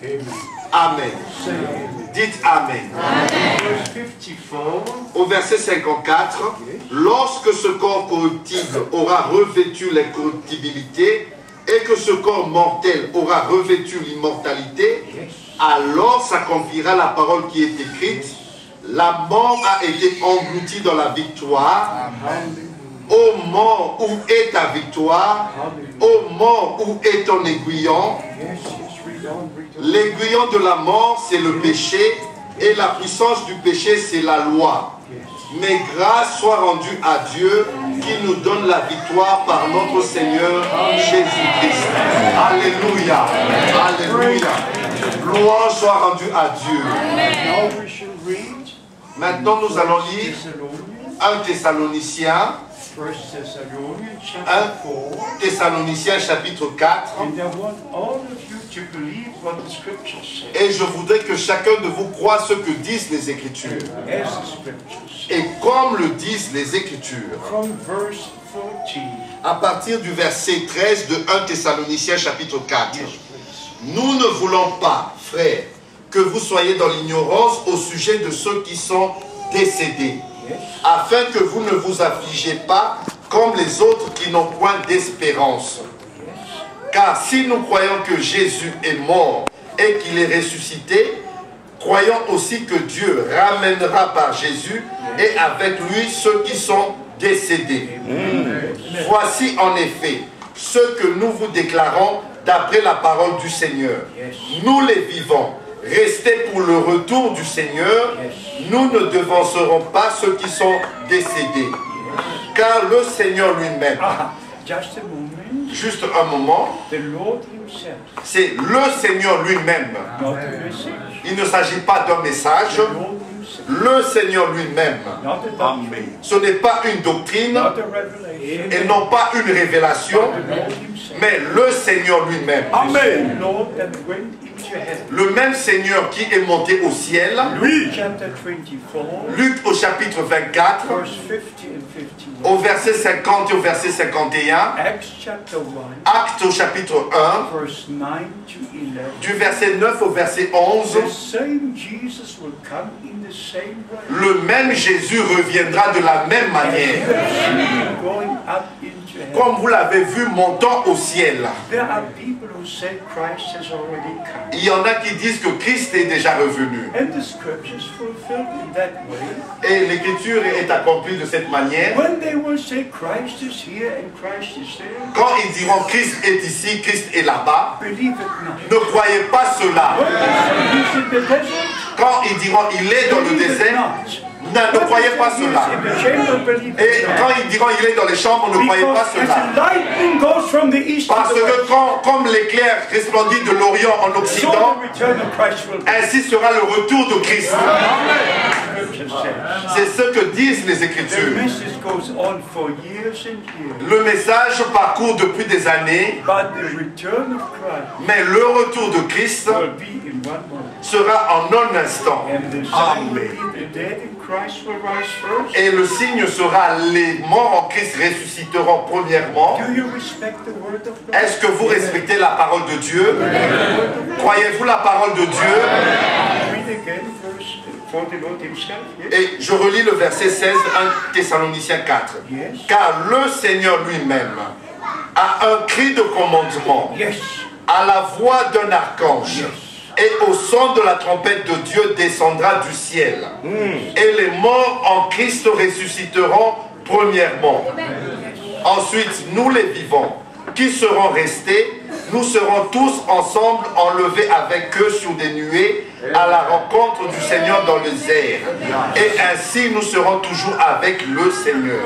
amen. Amen. Say amen. Dites Amen. Verse 54, Au verset 54, lorsque ce corps corruptible aura revêtu l'incorruptibilité et que ce corps mortel aura revêtu l'immortalité, yes, alors s'accomplira la parole qui est écrite. La mort a été engloutie dans la victoire. Ô mort, où est ta victoire? Ô mort, où est ton aiguillon? yes, yes, read on, read on. L'aiguillon de la mort, c'est le péché, et la puissance du péché, c'est la loi. Mais grâce soit rendue à Dieu qui nous donne la victoire par notre Seigneur Jésus-Christ. Alléluia. Alléluia. Louange soit rendue à Dieu. Now we shall read Maintenant, nous allons lire Thessalonians, 1 Thessaloniciens, 1 Thessalonians 1 chapter 4. Thessaloniciens chapitre 4. And I want all of you to believe what the scriptures say. Et je voudrais que chacun de vous croie ce que disent les Écritures. As the scriptures say. Et comme le disent les Écritures. From verse 14. À partir du verset 13 de 1 Thessaloniciens chapitre 4. Yes, please. Nous ne voulons pas, frères, que vous soyez dans l'ignorance au sujet de ceux qui sont décédés, Yes. afin que vous ne vous affligez pas comme les autres qui n'ont point d'espérance. Car si nous croyons que Jésus est mort et qu'il est ressuscité, croyons aussi que Dieu ramènera par Jésus et avec lui ceux qui sont décédés. Voici en effet ce que nous vous déclarons d'après la parole du Seigneur. Nous les vivants, restés pour le retour du Seigneur, nous ne devancerons pas ceux qui sont décédés. Car le Seigneur lui-même, Just a moment. juste un moment, The Lord himself. c'est le Seigneur lui-même. Not a message. Il ne s'agit pas d'un message, The Lord himself. le Seigneur lui-même. Not a doctrine. Ce n'est pas une doctrine Not a revelation. et non pas une révélation, The Lord himself. mais le Seigneur lui-même. Amen. The Lord that went into heaven. Le même Seigneur qui est monté au ciel, Oui. Chapter 24. Luc au chapitre 24, Verse 50 and 51. au verset 50 et au verset 51, Acts chapter 1. Actes au chapitre 1, Verse 9 to 11. du verset 9 au verset The 11, same Jesus will come in the same way. le même Jésus reviendra de la même You manière. have seen him going up into heaven. Comme vous l'avez vu montant au ciel. There are people who say Christ has already come. Il y en a qui disent que Christ est déjà revenu. And the scriptures fulfilled in that way. Et l'écriture est accomplie de cette manière. When they will say Christ is here and Christ is there, Quand ils diront Christ est ici, Christ est là-bas, believe it not. ne croyez pas cela. When they say he's in the desert, Quand ils diront il est dans le believe it désert, not. ne croyez pas When they say cela. he's in the chamber, believe Et it quand not. ils diront il est dans les chambres, ne croyez pas Because as cela. the lightning goes from the east to Parce the west, que comme l'éclair resplendit de l'Orient en so Occident, the return of Christ will be. ainsi sera le retour de Christ. Scripture says. C'est ce que disent les The Écritures. message goes on for years and years. Le message parcourt depuis des années, But the return of Christ mais le retour de Christ will be in one moment. sera en un instant. And the sign will be the dead in Christ will rise first. Et le signe sera les morts en Christ ressusciteront premièrement. Do you respect the word of God? Est-ce que vous respectez la parole de Dieu? Croyez-vous la parole de Dieu? Read again verse for the Lord himself. Yes. Et je relis le verset 16, 1 Thessaloniciens 4. Yes. Car le Seigneur lui-même, à un cri de commandement, Yes. à la voix d'un archange, et au son de la trompette de Dieu descendra du ciel. Et les morts en Christ ressusciteront premièrement. Ensuite, nous les vivants, qui seront restés, nous serons tous ensemble enlevés avec eux sur des nuées à la rencontre du Seigneur dans les airs. Et ainsi, nous serons toujours avec le Seigneur.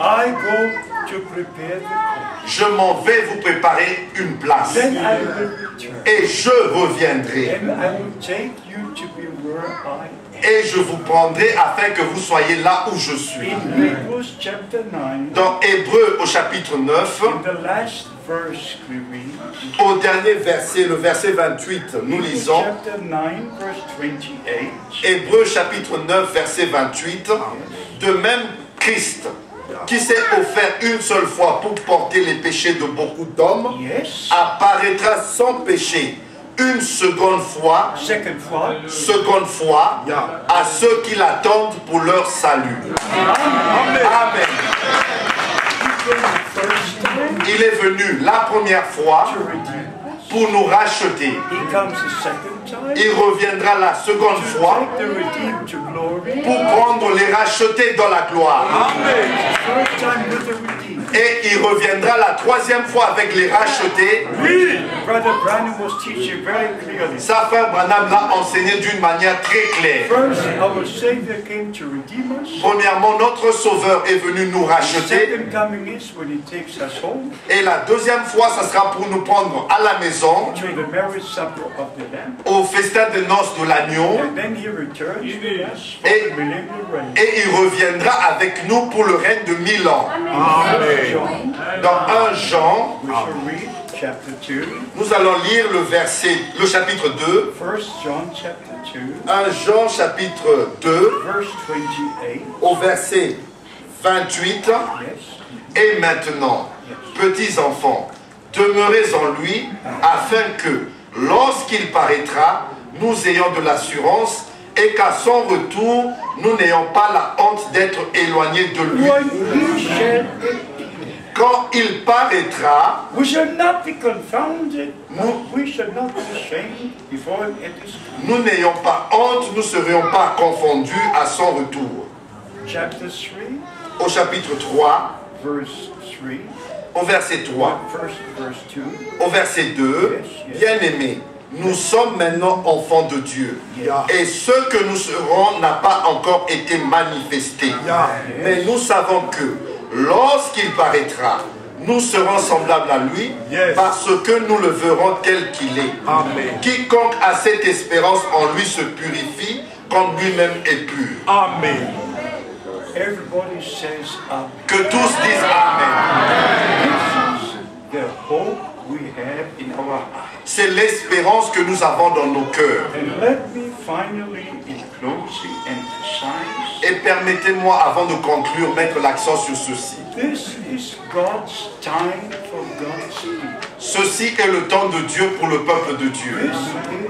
I go to prepare the place. Je m'en vais vous préparer une place. Then I will return. Et je reviendrai. And I will take you to be where I am. Et je vous prendrai afin que vous soyez là où je suis. In Hebrews chapter 9, Dans Hébreux au chapitre 9, in the last verse we read, au dernier verset, le verset 28, nous Hebrews lisons chapter 9, verse 28, Hébreux chapitre 9, verset 28. De même, Christ, qui s'est offert une seule fois pour porter les péchés de beaucoup d'hommes, yes, apparaîtra sans péché une seconde fois second fois, à ceux qui l'attendent pour leur salut. Amen. first time Il est venu la première fois to redeem us. pour nous racheter. He comes the second time Il reviendra la seconde to fois take the redeemed to glory. pour prendre les rachetés dans la gloire. First time with the redeemed. Et il reviendra la troisième fois avec les rachetés. Brother Branham was teaching very clearly. Sa frère Branham l'a enseigné d'une manière très claire. First, our Savior came to redeem us. Premièrement, notre Sauveur est venu nous racheter. Second coming is when He takes us home Et la deuxième fois, ça sera pour nous prendre à la maison, to the marriage supper of the Lamb. au festin de noces de l'agneau. And then He returns with us for Et- the millennial reign. Et il reviendra avec nous pour le règne de 1000 ans. John, Dans 1 Jean, we shall read chapter 2. nous allons lire le chapitre 2. 1 John chapter 2, 1 Jean chapitre 2 verse 28. au verset 28. Yes. Et maintenant, petits enfants, demeurez en lui, afin que, lorsqu'il paraîtra, nous ayons de l'assurance et qu'à son retour, nous n'ayons pas la honte d'être éloignés de lui. When He shall appear, Quand il paraîtra, we shall not be confounded, we shall not be ashamed before Him at His coming. nous n'ayons pas honte, nous ne serions pas confondus à son retour. Chapter 3, Au chapitre 3, verse 3, au verset 3, verse 2. au verset 2, bien-aimés, nous sommes maintenant enfants de Dieu. Et ce que nous serons n'a pas encore été manifesté. Mais nous savons que lorsqu'il paraîtra, nous serons semblables à lui parce que nous le verrons tel qu'il est. Quiconque a cette espérance en lui se purifie comme lui-même est pur. Everybody says, Que tous disent Amen. this is the hope we have in our heart. C'est l'espérance que nous avons dans nos cœurs. And let me finally, in closing, emphasize, Et permettez-moi, avant de conclure, mettre l'accent sur ceci. this is God's time for God's people. Ceci est le temps de Dieu pour le peuple de Dieu. This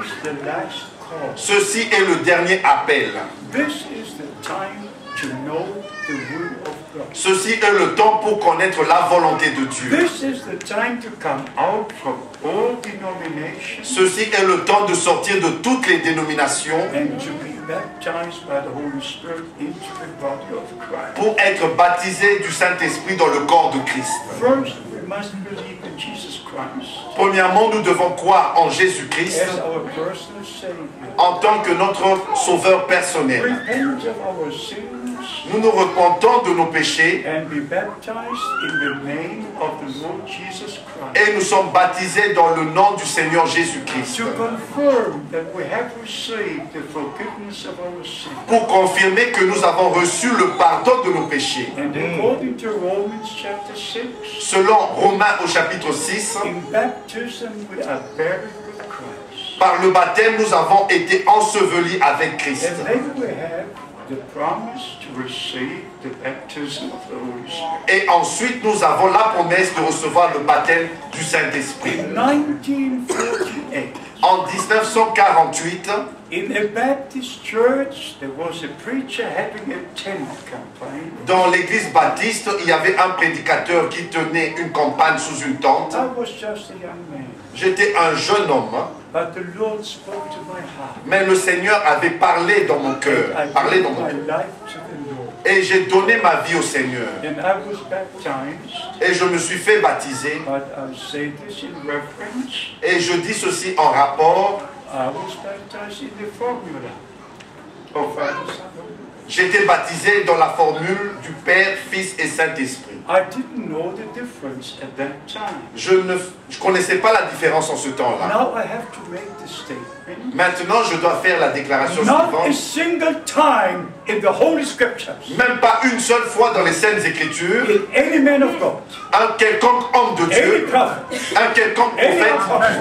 is the last call. Ceci est le dernier appel. This is the time to know the will of God. Ceci est le temps pour connaître la volonté de Dieu. This is the time to come out from all denominations Ceci est le temps de sortir de toutes les dénominations and to be baptized by the Holy Spirit into the body of Christ. pour être baptisé du Saint-Esprit dans le corps de Christ. First, we must believe in Jesus Christ Premièrement, nous devons croire en Jésus-Christ as our personal Savior. en tant que notre sauveur personnel. Repent of our sins nous nous repentons de nos péchés and be baptized in the name of the Lord Jesus Christ. et nous sommes baptisés dans le nom du Seigneur Jésus-Christ. To confirm that we have received the forgiveness of our sins. Pour confirmer que nous avons reçu le pardon de nos péchés. And according to Romans chapter 6, Selon Romains au chapitre 6, in baptism we are buried with Christ. par le baptême, nous avons été ensevelis avec Christ. And then we have the promise to receive the baptism of the Holy Spirit. Et ensuite, nous avons la promesse de recevoir le baptême du Saint-Esprit. In 1948, En 1948, in a Baptist church, there was a preacher having a tent campaign. dans l'église baptiste, il y avait un prédicateur qui tenait une campagne sous une tente. I was just a young man, J'étais un jeune homme, but the Lord spoke to my heart. mais le Seigneur avait parlé dans mon cœur, I parlé gave dans mon my cœur. life to the Lord. Et j'ai donné ma vie au Seigneur. And I was baptized, Et je me suis fait baptiser. but I say this in reference. Et je dis ceci en rapport. I was baptized in the formula of Father, Son, Holy Ghost. J'étais baptisé dans la formule du Père, Fils et Saint-Esprit. I didn't know the difference at that time. Je ne connaissais pas la différence en ce temps-là. Now I have to make the statement. Maintenant, je dois faire la déclaration Not a suivante. single time in the Holy Scriptures, Même pas une seule fois dans les Saintes Écritures, in any man of God, un quelconque homme de any Dieu, prophet, un quelconque prophète,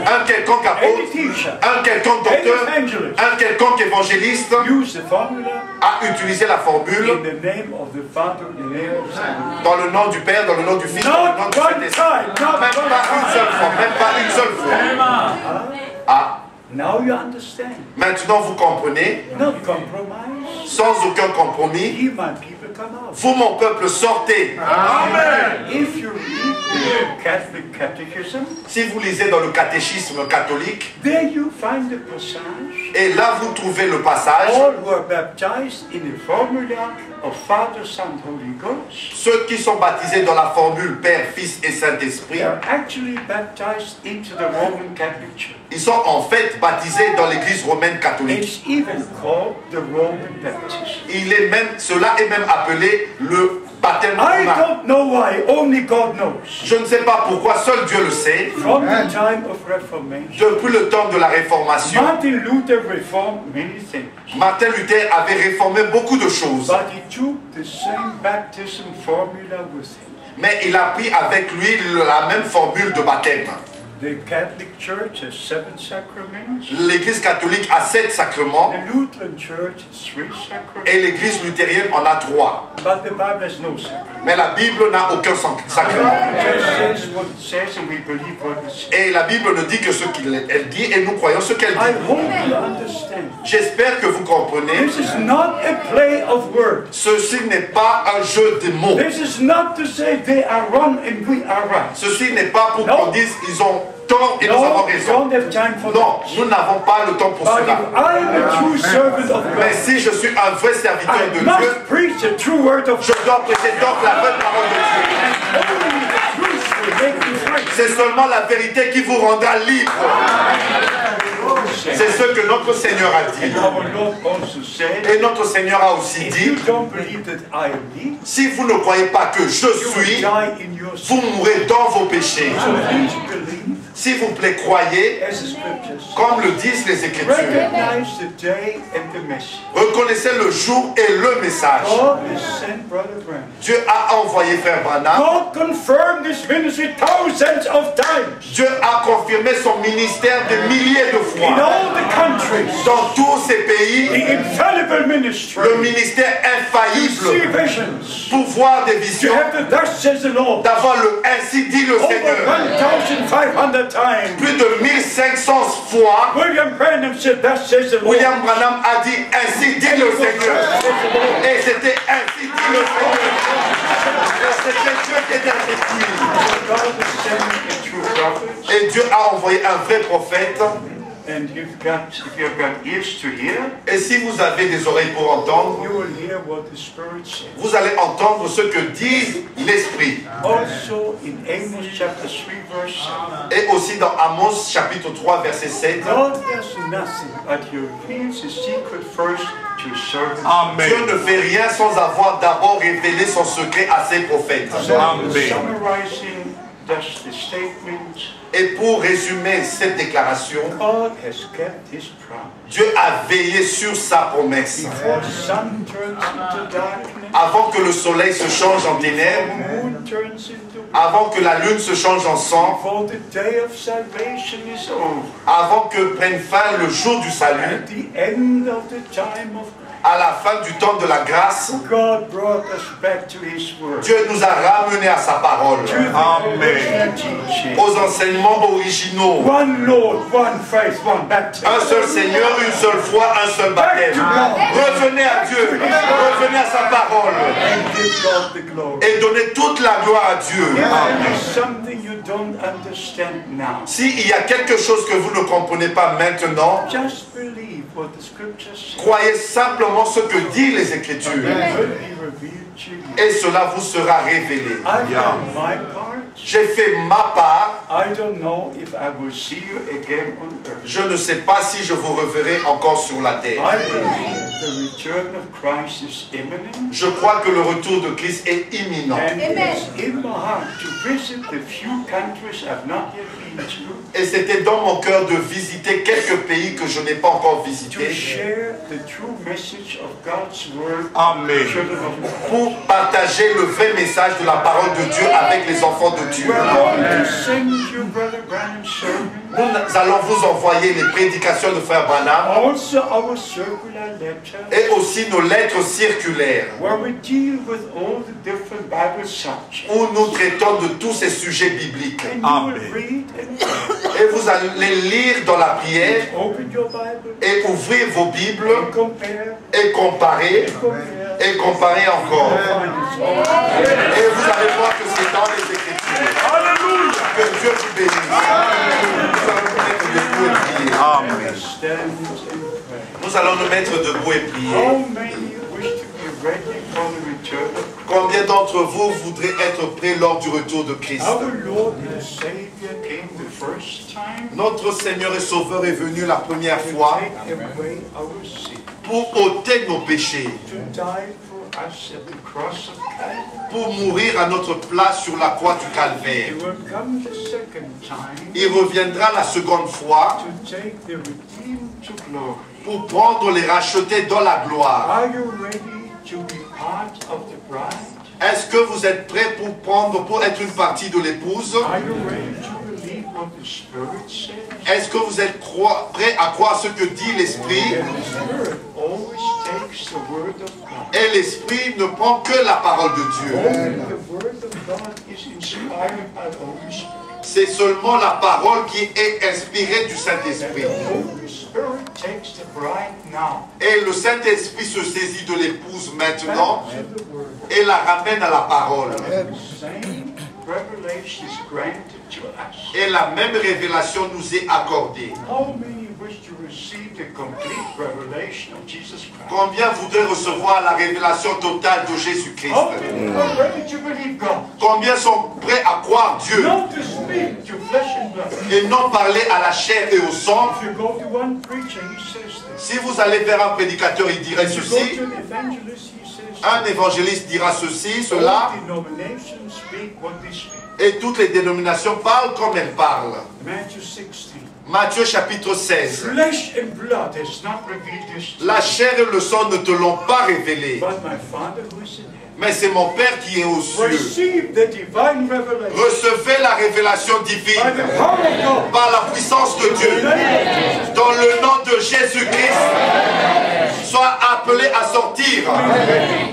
un quelconque any apôtre, teacher, un quelconque any docteur, evangelist, un quelconque évangéliste use the formula a utilisé la in formule the name of the Father, in the name of the Son. dans le nom du Père, dans le nom du Fils, dans le nom Not du one Saint-Esprit. time, not Même one pas une time. seule fois, même pas une seule fois. Ah, Now you understand. maintenant vous comprenez, Not compromise. sans aucun compromis, Ye my people come out. vous mon peuple sortez. If you read the Catholic Catechism, Si vous lisez dans le catéchisme catholique, there you find the passage. et là vous trouvez le passage, All who are baptized in the formula of Father, Son, Holy Ghost, ceux qui sont baptisés dans la formule Père, Fils et Saint-Esprit, they are actually baptized into the Roman Catholic Church. ils sont en fait baptisés dans l'église romaine catholique. It's even called the Roman baptism. Cela est même appelé le baptême I romain. don't know why, only God knows. Je ne sais pas pourquoi, seul Dieu le sait. From the time of Reformation, Depuis le temps de la Réformation, Martin Luther reformed many things, Martin Luther avait réformé beaucoup de choses. but he took the same baptism formula with him. Mais il a pris avec lui la même formule de baptême. The Catholic Church has 7 sacraments. L'église catholique a 7 sacrements The Lutheran Church has 3 sacraments. et l'église luthérienne en a 3. But the Bible has no sacrament. Mais la Bible n'a aucun sacrement. It just says what it says and we believe what it says. Et la Bible ne dit que ce qu'elle dit et nous croyons ce qu'elle I dit. hope you understand. J'espère que vous comprenez. This is not a play of words. Ceci n'est pas un jeu de mots. This is not to say they are wrong and we are right. Ceci n'est pas pour Non. qu'on dise ils ont tort et nous avons No, we raison. don't have time for Non, that. nous n'avons pas le temps pour But cela. if I am a true servant of Mais God, si je suis un vrai serviteur I de Dieu, must preach the true word of je God. dois prêcher donc la vraie parole de Dieu. Only the truth will make you free. C'est seulement la vérité qui vous rendra libre. C'est ce que notre Seigneur a dit. Our Lord also said, Et notre Seigneur a aussi if you dit, don't believe that I am He, si vous ne croyez pas que je you will suis, die in your vous sin. mourrez dans vos péchés. So please believe, S'il vous plaît, croyez, as the scriptures say. comme le disent les Écritures. Recognize the day and the message. Reconnaissez le jour et le message. God has sent Brother Branham. Dieu a envoyé Frère Branham. God confirmed this ministry thousands of times. Dieu a confirmé son ministère des milliers de In fois. all the countries, Dans tous ces the pays, infallible ministry, le ministère to see infaillible visions, pour voir des to visions, have the thus says the Lord, d'avoir le ainsi dit le over Seigneur. 1,500 times. Plus de 1500 fois, William Branham said, thus says the Lord. William Branham a dit ainsi dit le Seigneur. Et c'était ainsi dit le Seigneur. Et c'était Dieu qui était avec lui. God is sending a true prophet, Et Dieu a envoyé un vrai prophète. and if you've got ears to hear, Et si vous avez des oreilles pour entendre, you will hear what the Spirit says. vous allez entendre ce que dit l'Esprit. Also in Amos chapter 3 verse 7, Et aussi dans Amos chapitre 3 verset 7. God does nothing but he reveals his secret first to serve His Amen. Dieu ne fait rien sans avoir d'abord révélé son secret à ses prophètes. Amen. Summarizing thus the statement, Et pour résumer cette déclaration, God has kept His promise. Dieu a veillé sur sa promesse. Before the sun turns into darkness, Avant que le soleil se change en ténèbres, the moon turns into blood, avant que la lune se change en sang, before the day of salvation is over, avant que prenne fin le jour du salut, at the end of the time of à la fin du temps de la grâce, God brought us back to His Word, Dieu nous a ramenés à sa parole, to the original teaching. aux enseignements originaux. One Lord, one faith, one baptism. Un seul Seigneur, une seule foi, un seul baptême. Revenez à Dieu, revenez à sa parole And give God the glory. et donnez toute la gloire à Dieu. If there is something you don't understand now, S'il y a quelque chose que vous ne comprenez pas maintenant, just believe what the Scriptures say. croyez simplement ce que disent les Écritures It will be revealed to you. et cela vous sera révélé. I've done my part. J'ai fait ma part. I don't know if I will see you again on earth. Je ne sais pas si je vous reverrai encore sur la terre. I believe the return of Christ is imminent. Je crois que le retour de Christ est imminent. And it's in my heart to visit the few countries I've not yet been to, Et c'était dans mon cœur de visiter quelques pays que je n'ai pas encore to visités share the true message of God's word Amen. with children of God. pour partager le vrai message de la parole de Dieu avec les enfants de Dieu. We're going to send you Brother Branham's sermon, Nous allons vous envoyer les prédications de Frère Branham also our circular letter, et aussi nos lettres circulaires where we deal with all the different Bible subjects. où nous traitons de tous ces sujets bibliques. And you Amen. will read and pray. Et vous allez lire dans la prière Open your Bible et ouvrir vos Bibles and compare, et comparer compare. et comparer encore. Find it's all. Et vous allez voir que c'est dans les Écritures. Alléluia. Que Dieu vous bénisse. Nous allons nous mettre debout et prier. Amen. Stand and pray. Nous allons nous mettre debout et prier. How many wish to be ready for the return of Christ? Combien d'entre vous voudraient être prêts lors du retour de Christ? Our Lord and Savior came the first time Notre Seigneur et Sauveur est venu la première to fois take away our sin, pour ôter nos péchés, to die for us at the cross of Calvary. pour mourir à notre place sur la croix du He Calvaire. will come the second time Il reviendra la seconde fois to take the redeemed to glory. pour prendre les rachetés dans la gloire. Are you ready to be part of the bride? Est-ce que vous êtes prêts pour être une partie de l'épouse? Are you ready to believe what the Spirit says? Est-ce que vous êtes prêts à croire ce que dit l'Esprit? And the Spirit always takes the word of God. Et l'Esprit ne prend que la parole de Dieu. Only the word of God is inspired by the Holy Spirit. C'est seulement la parole qui est inspirée du Saint-Esprit. The Holy Spirit takes the bride now Et le Saint-Esprit se saisit de l'épouse maintenant back to the word. et la ramène à la parole. The same revelation is granted to us. Et la même révélation nous est accordée. How many wish to receive the complete revelation of Jesus Christ? Combien voudraient recevoir la révélation totale de Jésus-Christ? How many are ready to believe God? Combien sont prêts à croire Dieu Not to speak to flesh and blood. et non parler à la chair et au sang? If you go to one preacher, he says this. Si vous allez vers un prédicateur, il dirait If you go ceci. to an evangelist, he says Un évangéliste dira ceci, cela. all denominations speak what they speak. Et toutes les dénominations parlent comme elles parlent. Matthew 16. Matthieu chapitre 16. Flesh and blood has not revealed this to La you, chair et le sang ne te l'ont pas révélé. but my Father who is in heaven. Mais c'est mon Père qui est aux cieux. Receive the divine revelation Recevez la révélation by divine the power of God. par la puissance de Dieu. Dans le nom de Jésus-Christ, sois appelé à sortir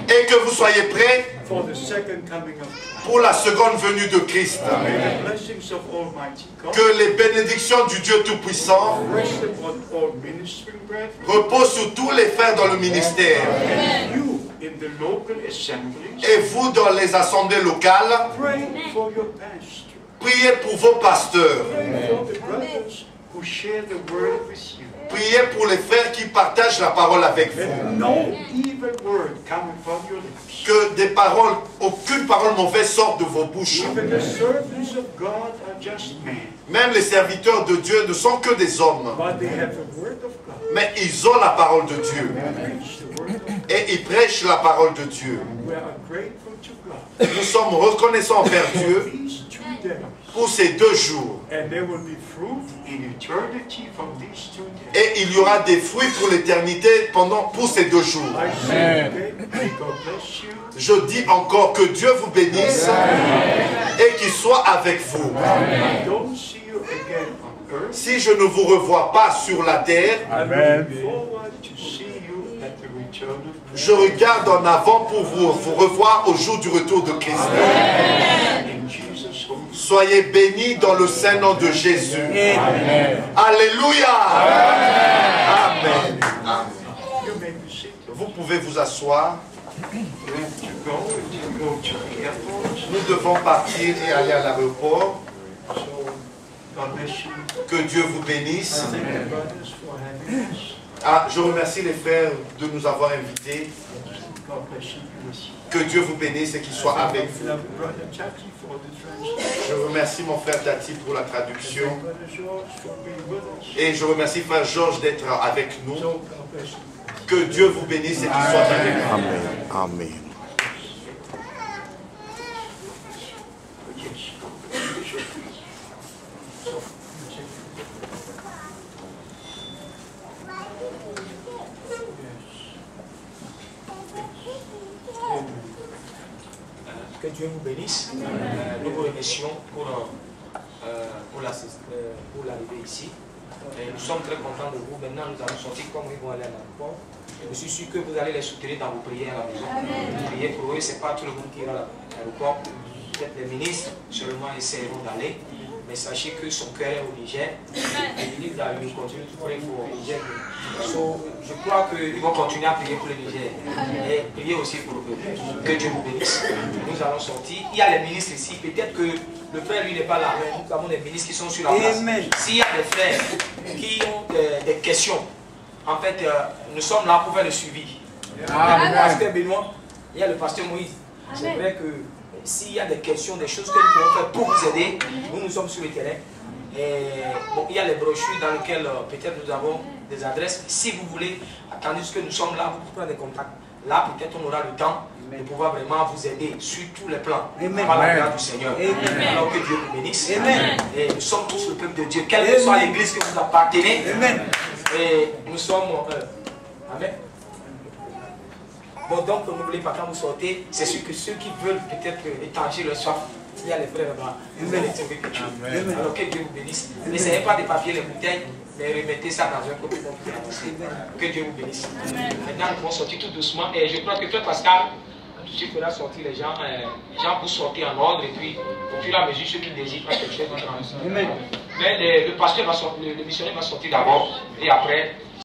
et que vous soyez prêts For the second coming of Christ. pour la seconde venue de Christ. May the blessings of Almighty God Que les bénédictions du Dieu Tout-Puissant rest upon all ministering brethren, reposent sur tous les frères dans le ministère. and you in the local assemblies. Et vous, dans les assemblées locales, Pray for your pastor. priez pour vos pasteurs. Pray for the brothers who share the word with you. Priez pour les frères qui partagent la parole avec vous. Let no evil word come from your lips. Que des paroles, aucune parole mauvaise sorte de vos bouches. Even the servants of God are just men, Même les serviteurs de Dieu ne sont que des hommes. but they have the word of God. Mais ils ont la parole de Dieu. Preach the word Et ils prêchent la parole de Dieu. We are grateful to God. Nous sommes reconnaissants envers Dieu These 2 days. pour ces 2 jours. And there will be fruit in eternity from these 2 days. Et il y aura des fruits pour l'éternité pour ces 2 jours. I say again, may God bless you. Je dis encore que Dieu vous bénisse et qu'il soit avec vous. I don't see you again on earth. Si je ne vous revois pas sur la terre, I'm looking forward to see you at the return of Christ. je regarde en avant pour vous revoir au jour du retour de Christ. In Jesus' holy name. Soyez bénis dans le saint nom de Jésus. Alléluia. Amen. Amen. You may be seated. Vous pouvez vous asseoir. We have to go to the airport. Nous devons partir et aller à l'aéroport. So God bless you. Que Dieu vous bénisse. Thank you, brothers, for having us. Ah, je remercie les frères de nous avoir invités. God bless you. Bless you. Que Dieu vous bénisse et qu'il soit avec vous. Love Brother Jackie for the translation. Je remercie mon frère Tati pour la traduction. Brother George for being with us. Et je remercie frère Georges d'être avec nous. So God bless you. Que Dieu vous bénisse et qu'il soit avec vous. Amen. Amen. Yes. Que Dieu vous bénisse. Nous vous remercions pour l'arrivée ici. Et nous sommes très contents de vous. Maintenant, nous allons sortir comme ils vont aller à l'aéroport. Je suis sûr que vous allez les soutenir dans vos prières à la maison. Priez pour eux, ce n'est pas tout le monde qui ira à l'aéroport. Peut-être les ministres seulement essaieront d'aller. Mais sachez que son cœur est au Niger. Les ministres doivent continuer de prier pour le Niger. So, je crois qu'ils vont continuer à prier pour le Niger. Et prier aussi pour eux. Que Dieu vous bénisse. Nous allons sortir. Il y a les ministres ici. Peut-être que le frère, lui, n'est pas là. Mais nous avons des ministres qui sont sur la place. S'il y a des frères qui ont des questions, en fait, nous sommes là pour faire le suivi. Le pasteur Benoît, il y a le pasteur Moïse. C'est vrai que s'il y a des questions, des choses que nous pouvons faire pour vous aider, nous sommes sur le terrain. Et, bon, il y a les brochures dans lesquelles peut-être nous avons des adresses. Si vous voulez, attendez que nous sommes là, vous pouvez prendre des contacts. Là, peut-être on aura le temps de pouvoir vraiment vous aider sur tous les plans. Par la grâce du Seigneur. Alors que Dieu vous bénisse. Et nous sommes tous le peuple de Dieu. Quelle que soit l'église que vous appartenez. Et nous sommes... Amen. Bon, donc, n'oubliez pas, quand vous sortez, c'est sûr que ceux qui veulent peut-être étancher leur soif, il y a les frères là-bas, vous allez trouver quelque chose. Alors que Dieu vous bénisse. N'essayez pas de papier les bouteilles, mais remettez ça dans un côté pour vous avancer. Que Dieu vous bénisse. Maintenant, nous pouvons sortir tout doucement. Et je crois que Frère Pascal, tu feras sortir les gens pour sortir en ordre. Et puis, au fur et à mesure, ceux qui désirent faire quelque chose, mais le pasteur va sortir, le missionnaire va sortir d'abord. Et après,